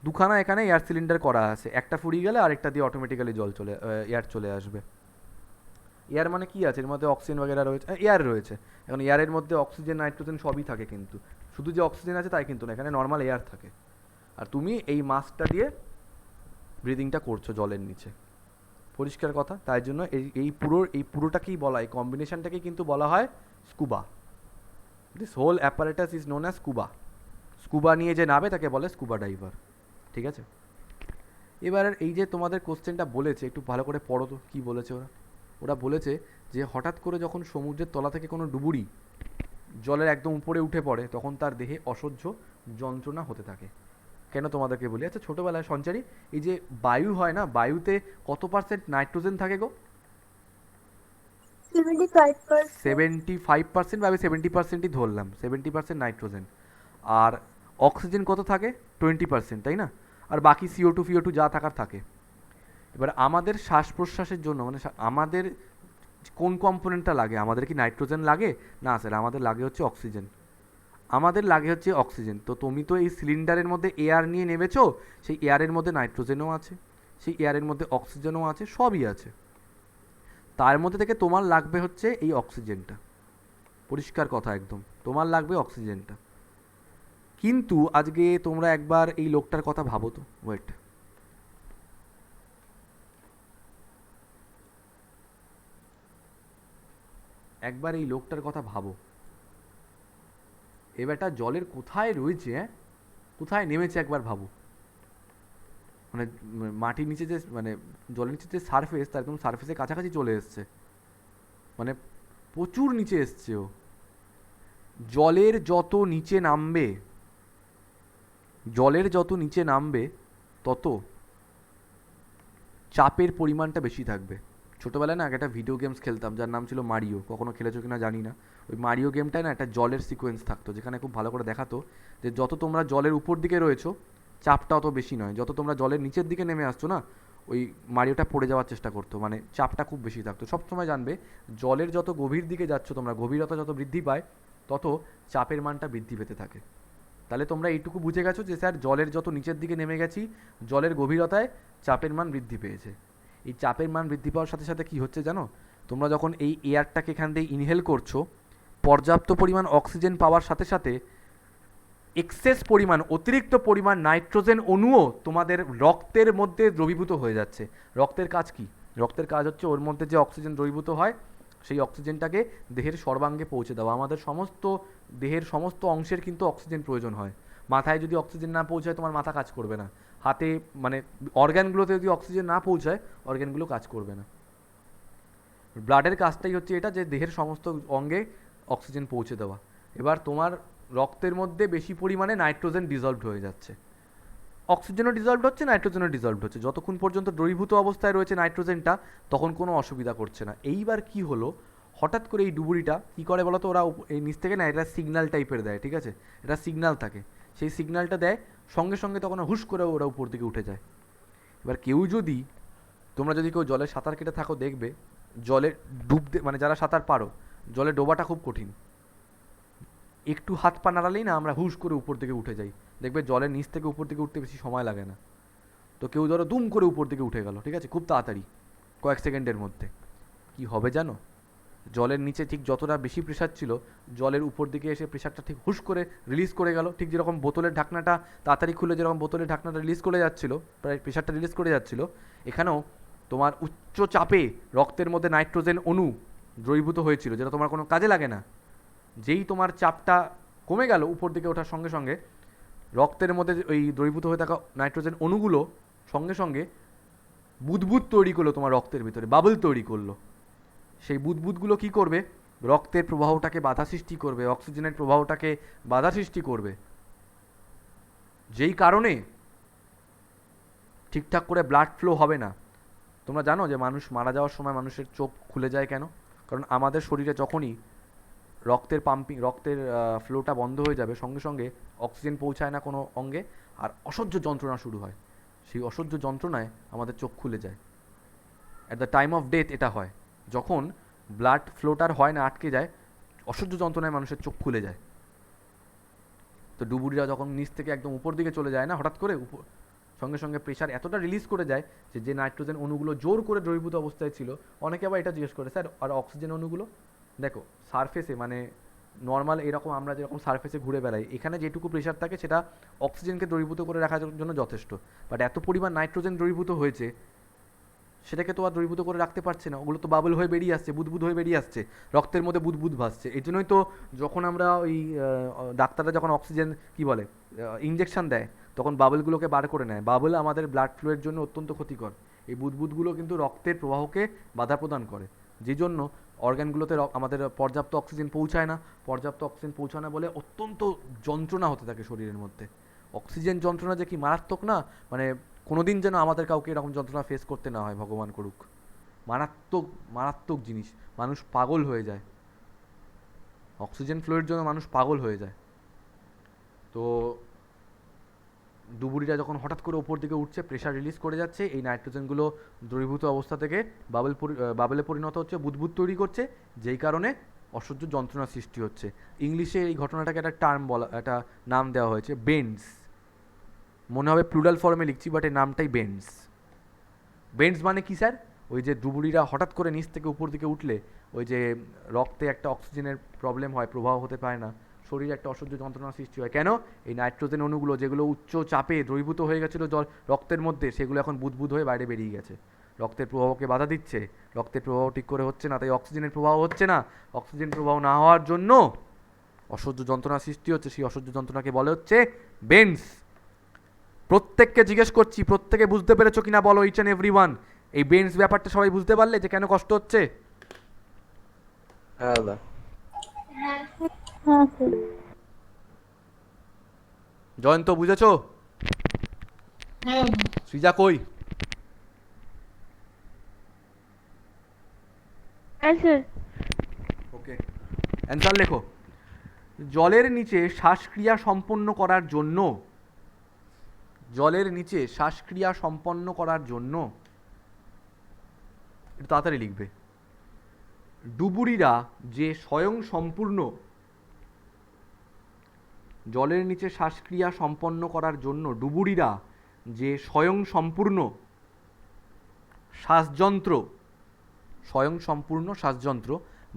S1: দুখানা এখানে এয়ার সিলিন্ডার করা আছে, একটা ফুরিয়ে গেলে আরেকটা দিয়ে অটোমেটিক্যালি এয়ার চলে আসবে। এয়ার মানে কি আছে, এর মধ্যে অক্সিজেন বগেরা রয়েছে, এয়ার রয়েছে। এখন এয়ারের মধ্যে অক্সিজেন নাইট্রোজেন সবই থাকে, কিন্তু শুধু যে অক্সিজেন আছে তাই কিন্তু না, এখানে নর্মাল এয়ার থাকে। আর তুমি এই মাস্কটা দিয়ে ব্রিদিংটা করছো জলের নিচে, পরিষ্কার কথা। তাই জন্য এই পুরোটাকেই বলা, এই কম্বিনেশনটাকেই কিন্তু বলা হয় scuba. This whole apparatus is known as scuba. Scuba নিয়ে যে নাবে তাকে বলে স্কুবা ডাইভার, ঠিক আছে। এবার এই যে তোমাদের কোশ্চেনটা বলেছে, একটু ভালো করে পড়ো তো কী বলেছে ওরা। ওরা বলেছে যে হঠাৎ করে যখন সমুদ্রের তলা থেকে কোনো ডুবুরি জলের একদম উপরে উঠে পড়ে, তখন তার দেহে অসহ্য যন্ত্রণা হতে থাকে। কেন তোমাদেরকে বলি, আচ্ছা ছোটোবেলায় সঞ্চারী, এই যে বায়ু হয় না, বায়ুতে কত পার্সেন্ট নাইট্রোজেন থাকে গো?
S2: 75%।
S1: 75%, বা আমি 70%ই ধরলাম, 70% নাইট্রোজেন। আর অক্সিজেন কত থাকে? 20%, তাই না? আর বাকি CO2 ফিও2 যা থাকার থাকে। এবার আমাদের শ্বাস প্রশ্বাসের জন্য মানে আমাদের কোন কম্পোনেন্টটা লাগে? আমাদের কি নাইট্রোজেন লাগে? না স্যার, আমাদের লাগে হচ্ছে অক্সিজেন। আমাদের লাগে হচ্ছে অক্সিজেন। তো তুমি তো এই সিলিন্ডারের মধ্যে এয়ার নিয়ে নেমেছো, সেই এয়ারের মধ্যে নাইট্রোজেনও আছে, সেই এয়ারের মধ্যে অক্সিজেনও আছে, সবই আছে। তার মধ্যে থেকে তোমার লাগবে হচ্ছে এই অক্সিজেনটা, পরিষ্কার কথা একদম, তোমার লাগবে অক্সিজেনটা। কিন্তু আজকে তোমরা একবার এই লোকটার কথা ভাবো তো, ওয়েট, একবার এই লোকটার কথা ভাবো। এবারটা জলের কোথায় রয়েছে, কোথায় নেমেছে একবার ভাবো। মানে মাটির নিচে যে মানে জলের নিচে যে সারফেস, তার একদম সারফেসের কাছাকাছি চলে এসছে, মানে প্রচুর নিচে এসছে ও। জলের যত নিচে নামবে, জলের যত নিচে নামবে তত চাপের পরিমাণটা বেশি থাকবে। ছোটোবেলায় না একটা ভিডিও গেমস খেলতাম যার নাম ছিল মারিও, কখনো খেলেছো কিনা জানি না। ওই মারিও গেমটায় না একটা জলের সিকোয়েন্স থাকতো, যেখানে খুব ভালো করে দেখাতো যে যত তোমরা জলের উপর দিকে রয়েছো চাপটা অত বেশি নয়, যত তোমরা জলের নিচের দিকে নেমে আসছো না, ওই মারিওটা পড়ে যাওয়ার চেষ্টা করতো, মানে চাপটা খুব বেশি থাকতো। সবসময় জানবে জলের যত গভীর দিকে যাচ্ছ তোমরা, গভীরতা যত বৃদ্ধি পায় তত চাপের মানটা বৃদ্ধি পেতে থাকে। তাহলে তোমরা এইটুকু বুঝে গেছো যে স্যার জলের যত নিচের দিকে নেমে গেছি, জলের গভীরতায় চাপের মান বৃদ্ধি পেয়েছে। এই চাপের মান বৃদ্ধি পাওয়ার সাথে সাথে কী হচ্ছে জানো? তোমরা যখন এই এয়ারটাকে এখান দিয়ে ইনহেল করছো, পর্যাপ্ত পরিমাণ অক্সিজেন পাওয়ার সাথে সাথে এক্সেস পরিমাণ, অতিরিক্ত পরিমাণ নাইট্রোজেন অণুও তোমাদের রক্তের মধ্যে দ্রবীভূত হয়ে যাচ্ছে। রক্তের কাজ কি? রক্তের কাজ হচ্ছে ওর মধ্যে যে অক্সিজেন দ্রবীভূত হয় সেই অক্সিজেনটাকে দেহের সর্বাঙ্গে পৌঁছে দেওয়া। আমাদের সমস্ত দেহের সমস্ত অংশের কিন্তু অক্সিজেন প্রয়োজন হয়। মাথায় যদি অক্সিজেন না পৌঁছায় তোমার মাথা কাজ করবে না, হাতে মানে অর্গ্যানগুলোতে যদি অক্সিজেন না পৌঁছায় অর্গ্যানগুলো কাজ করবে না। ব্লাডের কাজটাই হচ্ছে এটা, যে দেহের সমস্ত অঙ্গে অক্সিজেন পৌঁছে দেওয়া। এবার তোমার রক্তের মধ্যে বেশি পরিমাণে নাইট্রোজেন ডিজলভড হয়ে যাচ্ছে, অক্সিজেনও ডিজলভড হচ্ছে, নাইট্রোজেনও ডিজলভড হচ্ছে। যতক্ষণ পর্যন্ত দ্রবীভূত অবস্থায় রয়েছে নাইট্রোজেনটা তখন কোনো অসুবিধা করছে না। এইবার কি হলো, হঠাৎ করে এই ডুবুরিটা কী করে বলো তো, ওরা এই নিচ থেকে না এটা সিগন্যাল টাইপের দেয়, ঠিক আছে, এটা সিগন্যাল থাকে, সেই সিগন্যালটা দেয় সঙ্গে সঙ্গে, তখন হুশ করে ওরা উপর দিকে উঠে যায়। এবার কেউ যদি, তোমরা যদি কেউ জলে সাঁতার কেটে থাকো দেখবে জলে ডুবতে মানে যারা সাঁতার পারো, জলে ডোবাটা খুব কঠিন। একটু হাত পা নাড়ালেই না আমরা হুশ করে উপর দিকে উঠে যাই, দেখবে জলের নিচ থেকে উপর দিকে উঠতে বেশি সময় লাগে না। তো কেউ ধরো দুম করে উপর দিকে উঠে গেল, ঠিক আছে, খুব তাড়াতাড়ি কয়েক সেকেন্ডের মধ্যে, কি হবে জানো? জলের নিচে ঠিক যতটা বেশি প্রেশার ছিল, জলের উপর দিকে এসে প্রেশারটা ঠিক হুশ করে রিলিজ করে গেল। ঠিক যেরকম বোতলের ঢাকনাটা তাড়াতাড়ি খুলে যেরকম বোতলের ঢাকনাটা রিলিজ করে যাচ্ছিল, প্রায় প্রেশারটা রিলিজ করে যাচ্ছিল, এখানেও তোমার উচ্চ চাপে রক্তের মধ্যে নাইট্রোজেন অণু দ্রবীভূত হয়েছিল, যেটা তোমার কোনো কাজে লাগে না। যেই তোমার চাপটা কমে গেল উপর দিকে ওঠার সঙ্গে সঙ্গে, রক্তের মধ্যে ওই দ্রবীভূত হয়ে থাকা নাইট্রোজেন অণুগুলো সঙ্গে সঙ্গে বুদবুদ তৈরি করলো, তোমার রক্তের ভিতরে বাবল তৈরি করলো। সেই বুদবুদগুলো কি করবে? রক্তের প্রবাহটাকে বাধা সৃষ্টি করবে, অক্সিজেনের প্রবাহটাকে বাধা সৃষ্টি করবে, যেই কারণে ঠিকঠাক করে ব্লাড ফ্লো হবে না। তোমরা জানো যে মানুষ মারা যাওয়ার সময় মানুষের চোখ খুলে যায় কেন? কারণ আমাদের শরীরে যখনই রক্তের ফ্লোটা বন্ধ হয়ে যাবে, সঙ্গে সঙ্গে অক্সিজেন পৌঁছায় না কোনো অঙ্গে, আর অসহ্য যন্ত্রণা শুরু হয়। সেই অসহ্য যন্ত্রণায় আমাদের চোখ খুলে যায়। At the time of death এটা হয়, যখন ব্লাড ফ্লোটার হয় না, আটকে যায়, অসহ্য যন্ত্রণায় মানুষের চোখ খুলে যায়। তো ডুবুরিরা যখন নিচ থেকে একদম উপর দিকে চলে যায় না হঠাৎ করে, সঙ্গে সঙ্গে প্রেশার এতটা রিলিজ করে যায় যে নাইট্রোজেন অণুগুলো জোর করে দ্রবীভূত অবস্থায় ছিল। অনেকে আবার এটা জিজ্ঞেস করে, স্যার আর অক্সিজেন অণুগুলো? দেখো সারফেসে মানে নর্মাল এরকম আমরা যেরকম সারফেসে ঘুরে বেড়াই, এখানে যেটুকু প্রেশার থাকে সেটা অক্সিজেনকে দ্রবীভূত করে রাখার জন্য যথেষ্ট। বাট এত পরিমাণ নাইট্রোজেন দ্রবীভূত হয়েছে, সেটাকে তো আর দ্রবীভূত করে রাখতে পারছে না, ওগুলো তো বাবল হয়ে বেরিয়ে আসছে, বুদবুদ হয়ে বেরিয়ে আসছে, রক্তের মধ্যে বুদবুদ ভাসছে। এই জন্যই তো যখন আমরা ওই ডাক্তাররা যখন অক্সিজেন কি বলে ইঞ্জেকশন দেয়, তখন বাবলগুলোকে বার করে নেয়। বাবল আমাদের ব্লাড ফ্লোয়ের জন্য অত্যন্ত ক্ষতিকর। এই বুদবুদগুলো কিন্তু রক্তের প্রবাহকে বাধা প্রদান করে, যে জন্য অর্গানগুলোতে আমাদের পর্যাপ্ত অক্সিজেন পৌঁছায় না। পর্যাপ্ত অক্সিজেন পৌঁছায় না বলে অত্যন্ত যন্ত্রণা হতে থাকে শরীরের মধ্যে। অক্সিজেন যন্ত্রণা যে কি মারাত্মক না, মানে কোনোদিন যেন আমাদের কাউকে এরকম যন্ত্রণা ফেস করতে না হয়, ভগবান করুক। মারাত্মক মারাত্মক জিনিস, মানুষ পাগল হয়ে যায় অক্সিজেন ফ্লোয়ের জন্য, মানুষ পাগল হয়ে যায়। তো ডুবুরিটা যখন হঠাৎ করে ওপর দিকে উঠছে, প্রেশার রিলিজ করে যাচ্ছে, এই নাইট্রোজেনগুলো দ্রবীভূত অবস্থা থেকে বাবলে পরিণত হচ্ছে, বুদবুদ তৈরি করছে, যেই কারণে অসহ্য যন্ত্রণা সৃষ্টি হচ্ছে। ইংলিশে এই ঘটনাটাকে একটা টার্ম বলা, একটা নাম দেওয়া হয়েছে, বেন্ডস। মনে হবে প্লুরাল ফর্মে লিখছি, বাট এই নামটাই বেন্ডস। বেন্ডস মানে কি স্যার? ওই যে ডুবুরিরা হঠাৎ করে নিচ থেকে উপর দিকে উঠলে ওই যে রক্তে একটা অক্সিজেনের প্রবলেম হয়, প্রবাহ হতে পারে না, শরীরে একটা অসহ্য যন্ত্রণা সৃষ্টি হয়। কেন? এই নাইট্রোজেন অণুগুলো যেগুলো উচ্চ চাপে দ্রবীভূত হয়ে গেছিলো জল রক্তের মধ্যে, সেগুলো এখন বুদবুদ হয়ে বাইরে বেরিয়ে গেছে, রক্তের প্রবাহকে বাধা দিচ্ছে। রক্তের প্রবাহ ঠিক করে হচ্ছে না, তাই অক্সিজেনের প্রবাহ হচ্ছে না। অক্সিজেন প্রবাহ না হওয়ার জন্য অসহ্য যন্ত্রণা সৃষ্টি হচ্ছে, সেই অসহ্য যন্ত্রণাকে বলে হচ্ছে বেন্ডস। প্রত্যেককে জিজ্ঞেস করছি, প্রত্যেকে বুঝতে পেরেছো কিনা বলো, ইচ অ্যান্ড এভরি ওয়ান। এই বেন্স ব্যাপারটা সবাই বুঝতে পারলে যে কেন কষ্ট হচ্ছে?
S5: হ্যাঁ দাদা।
S2: হ্যাঁ
S4: হ্যাঁ স্যার।
S1: জয়ন্ত বুঝেছো?
S2: হ্যাঁ
S1: সৃজা কই?
S4: হ্যাঁ স্যার।
S1: ওকে, অ্যান্সার লেখো। জলের নিচে শ্বাসক্রিয়া সম্পন্ন করার জন্য, জলের নিচে শ্বাসক্রিয়া সম্পন্ন করার জন্য, একটু তাড়াতাড়ি লিখবে, ডুবুরিরা যে স্বয়ং সম্পূর্ণ, জলের নিচে শ্বাসক্রিয়া সম্পন্ন করার জন্য ডুবুরিরা যে স্বয়ং সম্পূর্ণ শ্বাসযন্ত্র, স্বয়ং সম্পূর্ণ শ্বাসযন্ত্র,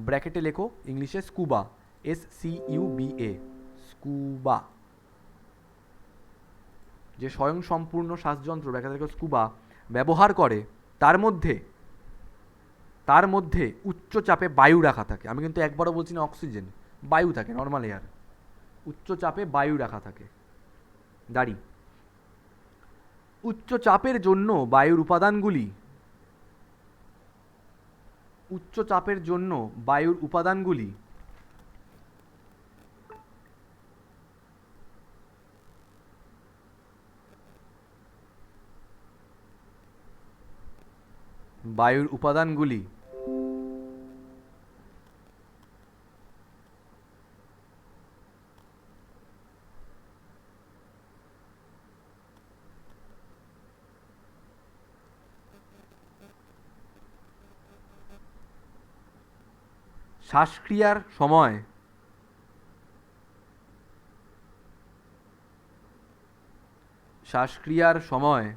S1: ব্র্যাকেটে লেখো ইংলিশে স্কুবা, SCUBA, স্কুবা, যে স্বয়ং সম্পূর্ণ শ্বাসযন্ত্র ব্র্যাকেটে লেখো স্কুবা ব্যবহার করে, তার মধ্যে উচ্চ চাপে বায়ু রাখা থাকে। আমি কিন্তু একবারও বলছি না অক্সিজেন, বায়ু থাকে, নর্মাল এয়ার, উচ্চ চাপে বায়ু রাখা থাকে। দাঁড়ি, উচ্চ চাপের জন্য বায়ুর উপাদানগুলি, উচ্চ চাপের জন্য বায়ুর উপাদানগুলি বায়ুর উপাদানগুলি শ্বাসক্রিয়ার সময়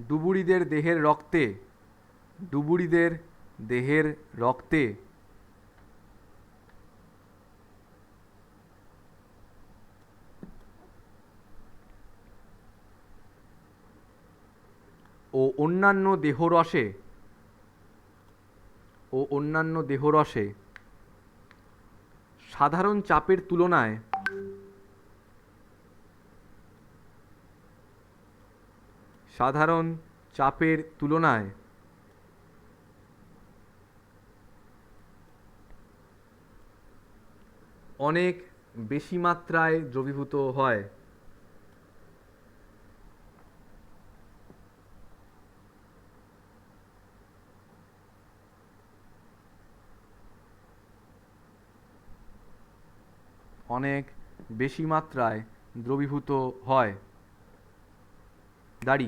S1: ডুবুরিদের দেহের রক্তে ও অন্যান্য দেহরসে সাধারণ চাপের তুলনায় অনেক বেশি মাত্রায় দ্রবীভূত হয়। অনেক বেশি মাত্রায় দ্রবীভূত হয়। দাঁড়ি,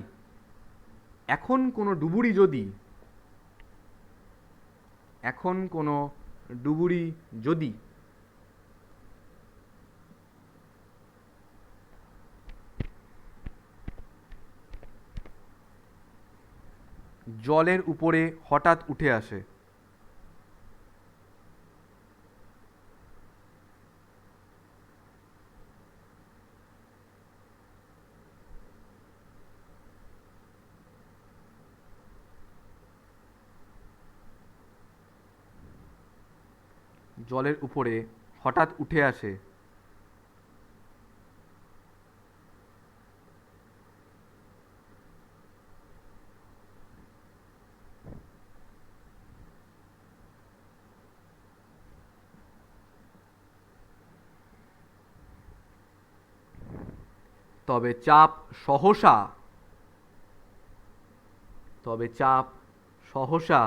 S1: এখন কোনো ডুবুরি যদি জলের উপরে হঠাৎ উঠে আসে? জলের উপরে হঠাৎ উঠে আসে? তবে চাপ সহসা তবে চাপ সহসা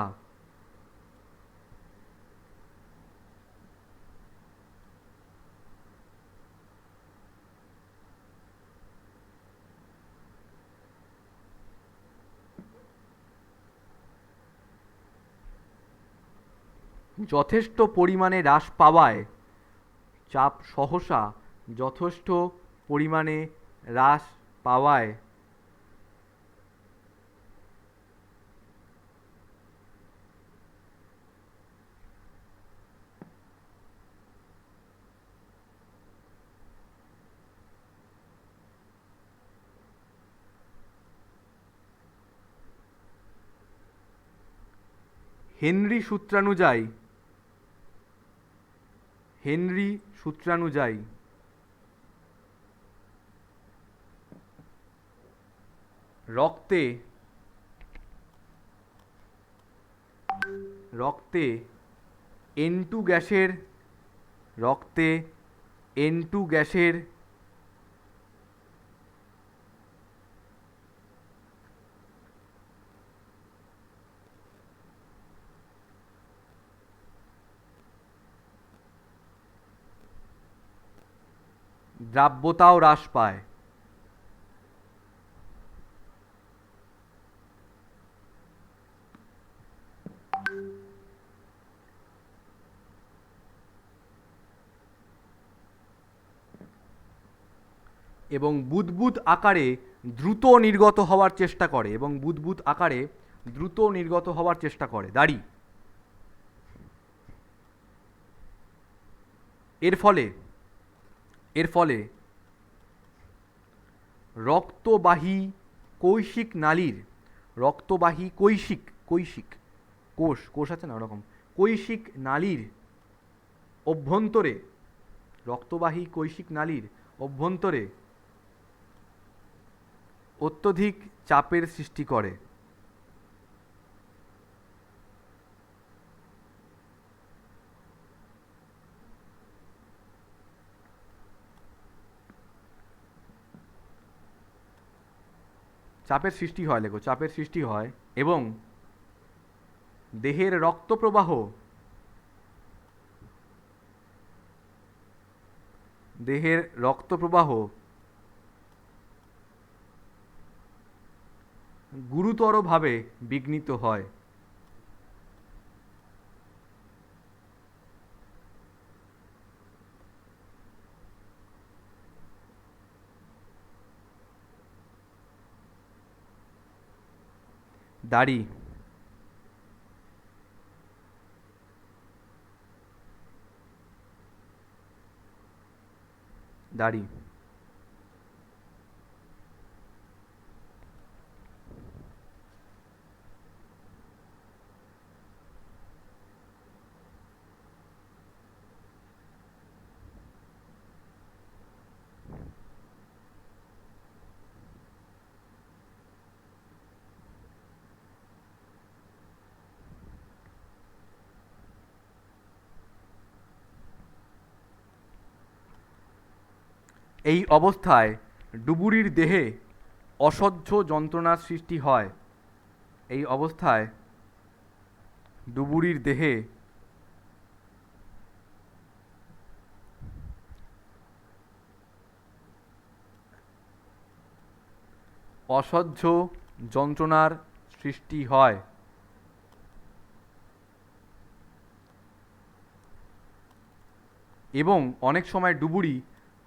S1: যথেষ্ট পরিমাণে হ্রাস পাওয়ায়, চাপ সহসা যথেষ্ট পরিমাণে হ্রাস পাওয়ায় হেনরি সূত্রানুযায়ী রক্তে N2 গ্যাসের দ্রাব্যতাও হ্রাস পায়। এবং বুদবুদ আকারে দ্রুত নির্গত হওয়ার চেষ্টা করে দাড়ি। এর ফলে রক্তবাহী কৈশিক নালীর কোষ আছে না ওরকম, কৈশিক নালীর অভ্যন্তরে অত্যধিক চাপের সৃষ্টি করে। চাপের সৃষ্টি হয় এবং দেহের রক্তপ্রবাহ গুরুতরভাবে বিঘ্নিত হয়। দাড়ি। এই অবস্থায় ডুবুরির দেহে অসহ্য যন্ত্রণার সৃষ্টি হয়। এবং অনেক সময় ডুবুরি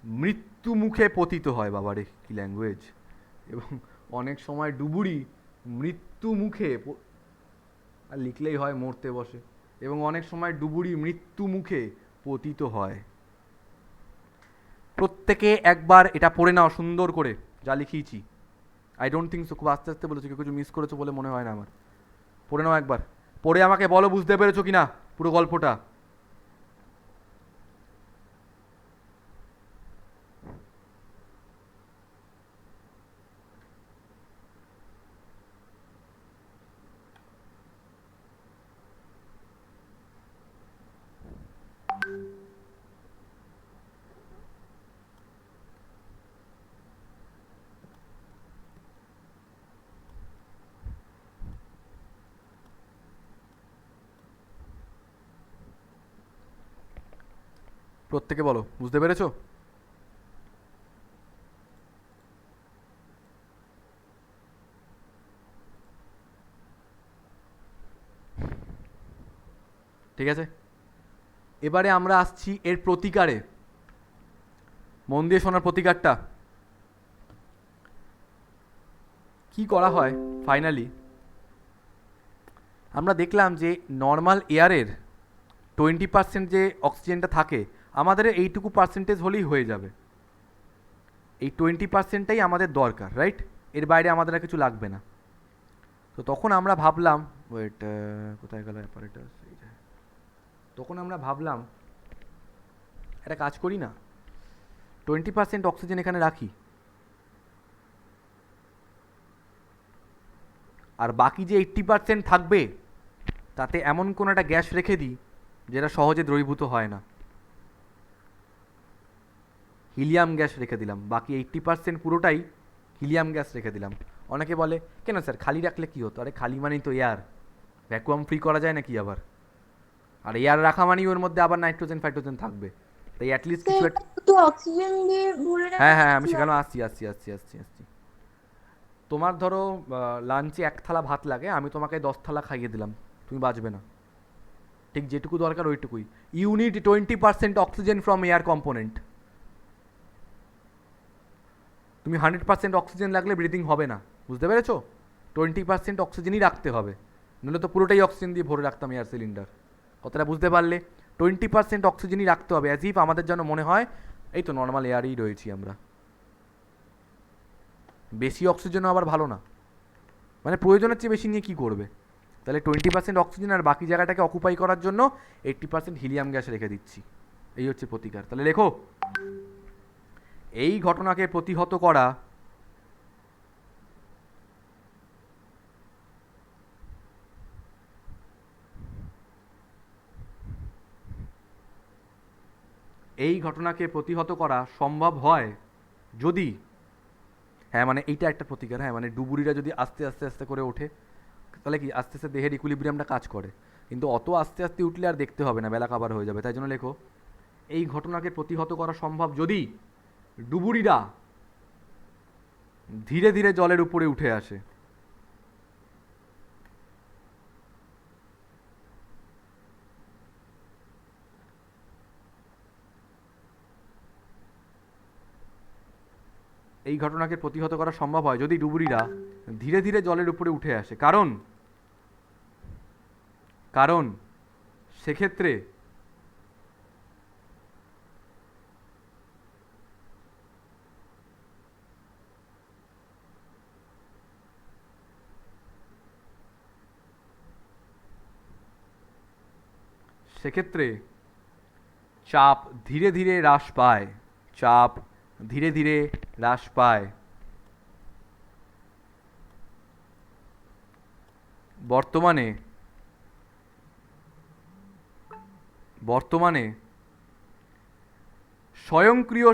S1: মৃত্যু মুখে পতিত হয়। বাবারে কি ল্যাঙ্গুয়েজ! এবং অনেক সময় ডুবুরি মৃত্যু মুখে আর লিখলেই হয় মরতে বসে, এবং অনেক সময় ডুবুরি মৃত্যু মুখে পতিত হয়। প্রত্যেকে একবার এটা পড়ে নাও সুন্দর করে, যা লিখিয়েছি। আই ডোন্ট থিঙ্ক সো, খুব আস্তে আস্তে বলেছো, কেউ কিছু মিস করেছো বলে মনে হয় না আমার। পড়ে নাও একবার, পড়ে আমাকে বলো বুঝতে পেরেছো কিনা পুরো গল্পটা। প্রত্যেকে বলো বুঝতে পেরেছো। ঠিক আছে, এবারে আমরা আসছি এর প্রতিকারে। মন দিয়ে শোনার প্রতিকারটা কি করা হয়। ফাইনালি আমরা দেখলাম যে নর্মাল এয়ারের 20% যে অক্সিজেনটা থাকে, আমাদের এইটুকু পার্সেন্টেজ হলেই হয়ে যাবে। এই 20%টাই আমাদের দরকার, রাইট? এর বাইরে আমাদের আর কিছু লাগবে না। তো তখন আমরা ভাবলাম, ওয়েট, কোথায় গেল অ্যাপারেটাস, তখন আমরা ভাবলাম একটা কাজ করি না, 20% অক্সিজেন এখানে রাখি, আর বাকি যে 80% থাকবে তাতে এমন কোনো একটা গ্যাস রেখে দিই যেটা সহজে দ্রবীভূত হয় না। হিলিয়াম গ্যাস রেখে দিলাম, বাকি 80% পুরোটাই হিলিয়াম গ্যাস রেখে দিলাম। অনেকে বলে কেন স্যার খালি রাখলে কী হতো? আরে খালি মানেই তো এয়ার, ভ্যাকুয়াম ফ্রি করা যায় নাকি আবার? আর এয়ার রাখা মানেই ওর মধ্যে আবার নাইট্রোজেন ফাইট্রোজেন থাকবে, তাই অ্যাটলিস্ট কিছু একটা।
S2: তো অক্সিজেন দিয়ে ভরে
S1: হ্যাঁ
S2: রাখা
S1: হ্যাঁ, আমি সেখানে আসছি। তোমার ধরো লাঞ্চে 1 থালা ভাত লাগে, আমি তোমাকে 10 থালা খাইয়ে দিলাম, তুমি বাঁচবে না। ঠিক যেটুকু দরকার ওইটুকুই। You need 20% oxygen from air component. তুমি 100% অক্সিজেন লাগলে ব্রিদিং হবে না, বুঝতে পেরেছো? 20% অক্সিজেনই রাখতে হবে, নাহলে তো পুরোটাই অক্সিজেন দিয়ে ভরে রাখতাম এয়ার সিলিন্ডার। কথাটা বুঝতে পারলে? 20% অক্সিজেনই রাখতে হবে, অ্যাজ ইফ আমাদের যেন মনে হয় এই তো নর্মাল এয়ারেই রয়েছি আমরা। বেশি অক্সিজেনও আবার ভালো না, মানে প্রয়োজনের চেয়ে বেশি নিয়ে কী করবে? তাহলে 20% অক্সিজেন আর বাকি জায়গাটাকে অকুপাই করার জন্য 80% হিলিয়াম গ্যাস রেখে দিচ্ছি। এই হচ্ছে প্রতিকার। তাহলে লেখো, এই ঘটনাকে প্রতিহত করা সম্ভব হয় যদি, হ্যাঁ মানে এইটা একটা প্রতিকার, হ্যাঁ মানে ডুবুরিরা যদি আস্তে আস্তে আস্তে করে ওঠে, তাহলে কি আস্তে আস্তে দেহের ইকুইলিব্রিয়ামটা কাজ করে, কিন্তু অত আস্তে আস্তে উঠলে আর দেখতে হবে না, বেলা কাবার হয়ে যাবে। তাই জন্য লেখো, এই ঘটনাকে প্রতিহত করা সম্ভব যদি ডুবুরিরা ধীরে ধীরে জলের উপরে উঠে আসে। এই ঘটনাকে প্রতিহত করা সম্ভব হয় যদি ডুবুরিরা ধীরে ধীরে জলের উপরে উঠে আসে, কারণ কারণ সেক্ষেত্রে সেক্ষেত্রে চাপ ধীরে ধীরে হ্রাস পায়, চাপ ধীরে ধীরে হ্রাস পায়। বর্তমানে স্বয়ংক্রিয়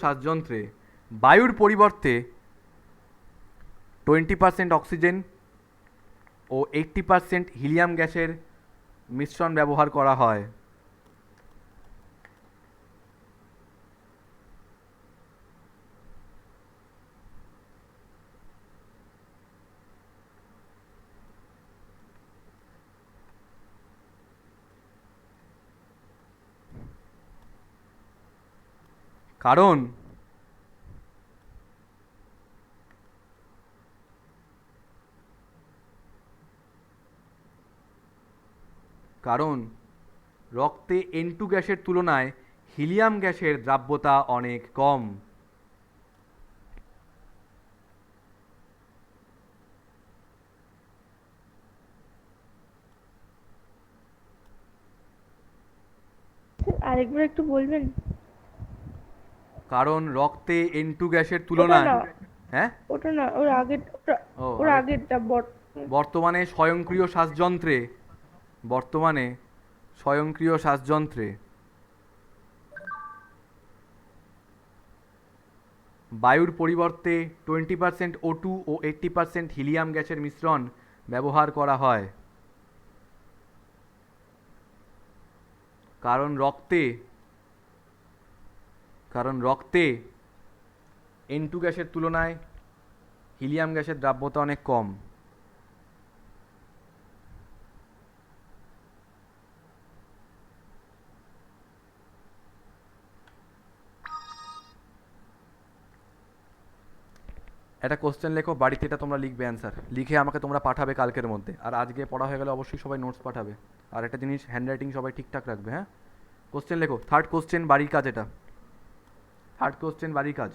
S1: শ্বাসযন্ত্রে বায়ুর পরিবর্তে 20% অক্সিজেন ও 80% হিলিয়াম গ্যাসের মিশ্রণ ব্যবহার করা হয়। কারণ কারণ রক্তে N2 গ্যাসের তুলনায় হিলিয়াম গ্যাসের দ্রাব্যতা অনেক কম।
S5: আরেকবার একটু বলবেন?
S1: কারণ রক্তে N2 গ্যাসের তুলনায়,
S5: না।
S1: হ্যাঁ
S5: ওটা না, ওর আগের
S1: ও,
S5: ওর
S1: আগে-
S5: আগেরটা
S1: বর্তমানে স্বয়ংক্রিয় শ্বাসযন্ত্রে বর্তমানে স্বয়ংক্রিয় শ্বাসযন্ত্রে বায়ুর পরিবর্তে 20% O2 ও 80% হিলিয়াম গ্যাসের মিশ্রণ ব্যবহার করা হয়। কারণ রক্তে N2 গ্যাসের তুলনায় হিলিয়াম গ্যাসের দ্রাব্যতা অনেক কম। একটা কোশ্চেন লেখো, বাড়িতে এটা তোমরা লিখবে, অ্যান্সার লিখে আমাকে তোমরা পাঠাবে কালকের মধ্যে। আর আজকে পড়া হয়ে গেলে অবশ্যই সবাই নোটস পাঠাবে। আর একটা জিনিস, হ্যান্ডরাইটিং সবাই ঠিকঠাক রাখবে, হ্যাঁ? কোশ্চেন লেখো, থার্ড কোশ্চেন বাড়ির কাজ, এটা থার্ড কোশ্চেন বাড়ির কাজ।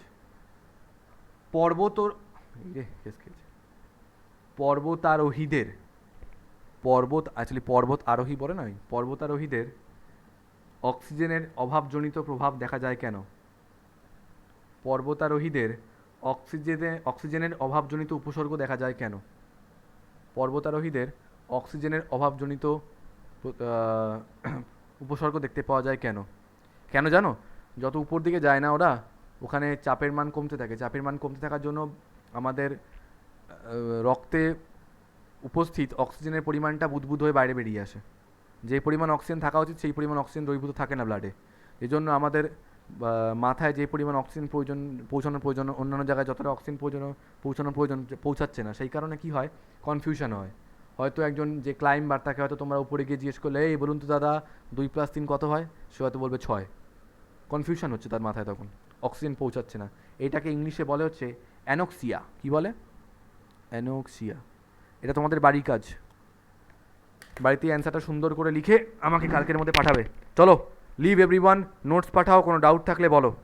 S1: পর্বতারোহীদের পর্বত আরোহী বলে না, পর্বতারোহীদের অক্সিজেনের অভাবজনিত প্রভাব দেখা যায় কেন? পর্বতারোহীদের অক্সিজেনের অভাবজনিত উপসর্গ দেখা যায় কেন? পর্বতারোহীদের অক্সিজেনের অভাবজনিত উপসর্গ দেখতে পাওয়া যায় কেন? কেন জানো? যত উপর দিকে যায় না ওরা, ওখানে চাপের মান কমতে থাকে। চাপের মান কমতে থাকার জন্য আমাদের রক্তে উপস্থিত অক্সিজেনের পরিমাণটা বুদবুদ হয়ে বাইরে বেরিয়ে আসে। যে পরিমাণ অক্সিজেন থাকা উচিত সেই পরিমাণ অক্সিজেন দ্রবীভূত থাকে না ব্লাডে। এই জন্য আমাদের মাথায় যে পরিমাণ অক্সিজেন পৌঁছানোর প্রয়োজন, অন্যান্য জায়গায় যতটা অক্সিজেন পৌঁছানোর প্রয়োজন পৌঁছাচ্ছে না। সেই কারণে কি হয়, কনফিউশন হয়। হয়তো একজন যে ক্লাইম্বার, তাকে হয়তো তোমরা উপরে গিয়ে জিজ্ঞেস করলে, এই বলুন তো দাদা 2 + 3 কত হয়, সে হয়তো বলবে 6। কনফিউশন হচ্ছে তার মাথায়, তখন অক্সিজেন পৌঁছাচ্ছে না। এটাকে ইংলিশে বলে হচ্ছে অ্যানোক্সিয়া। কি বলে? অ্যানোক্সিয়া। এটা তোমাদের বাড়ির কাজ। বাড়িতে অ্যান্সারটা সুন্দর করে লিখে আমাকে কালকের মধ্যে পাঠাবে। চলো, লিভ এভরিওয়ান, নোটস পাঠাও, কোনো ডাউট থাকলে বলো।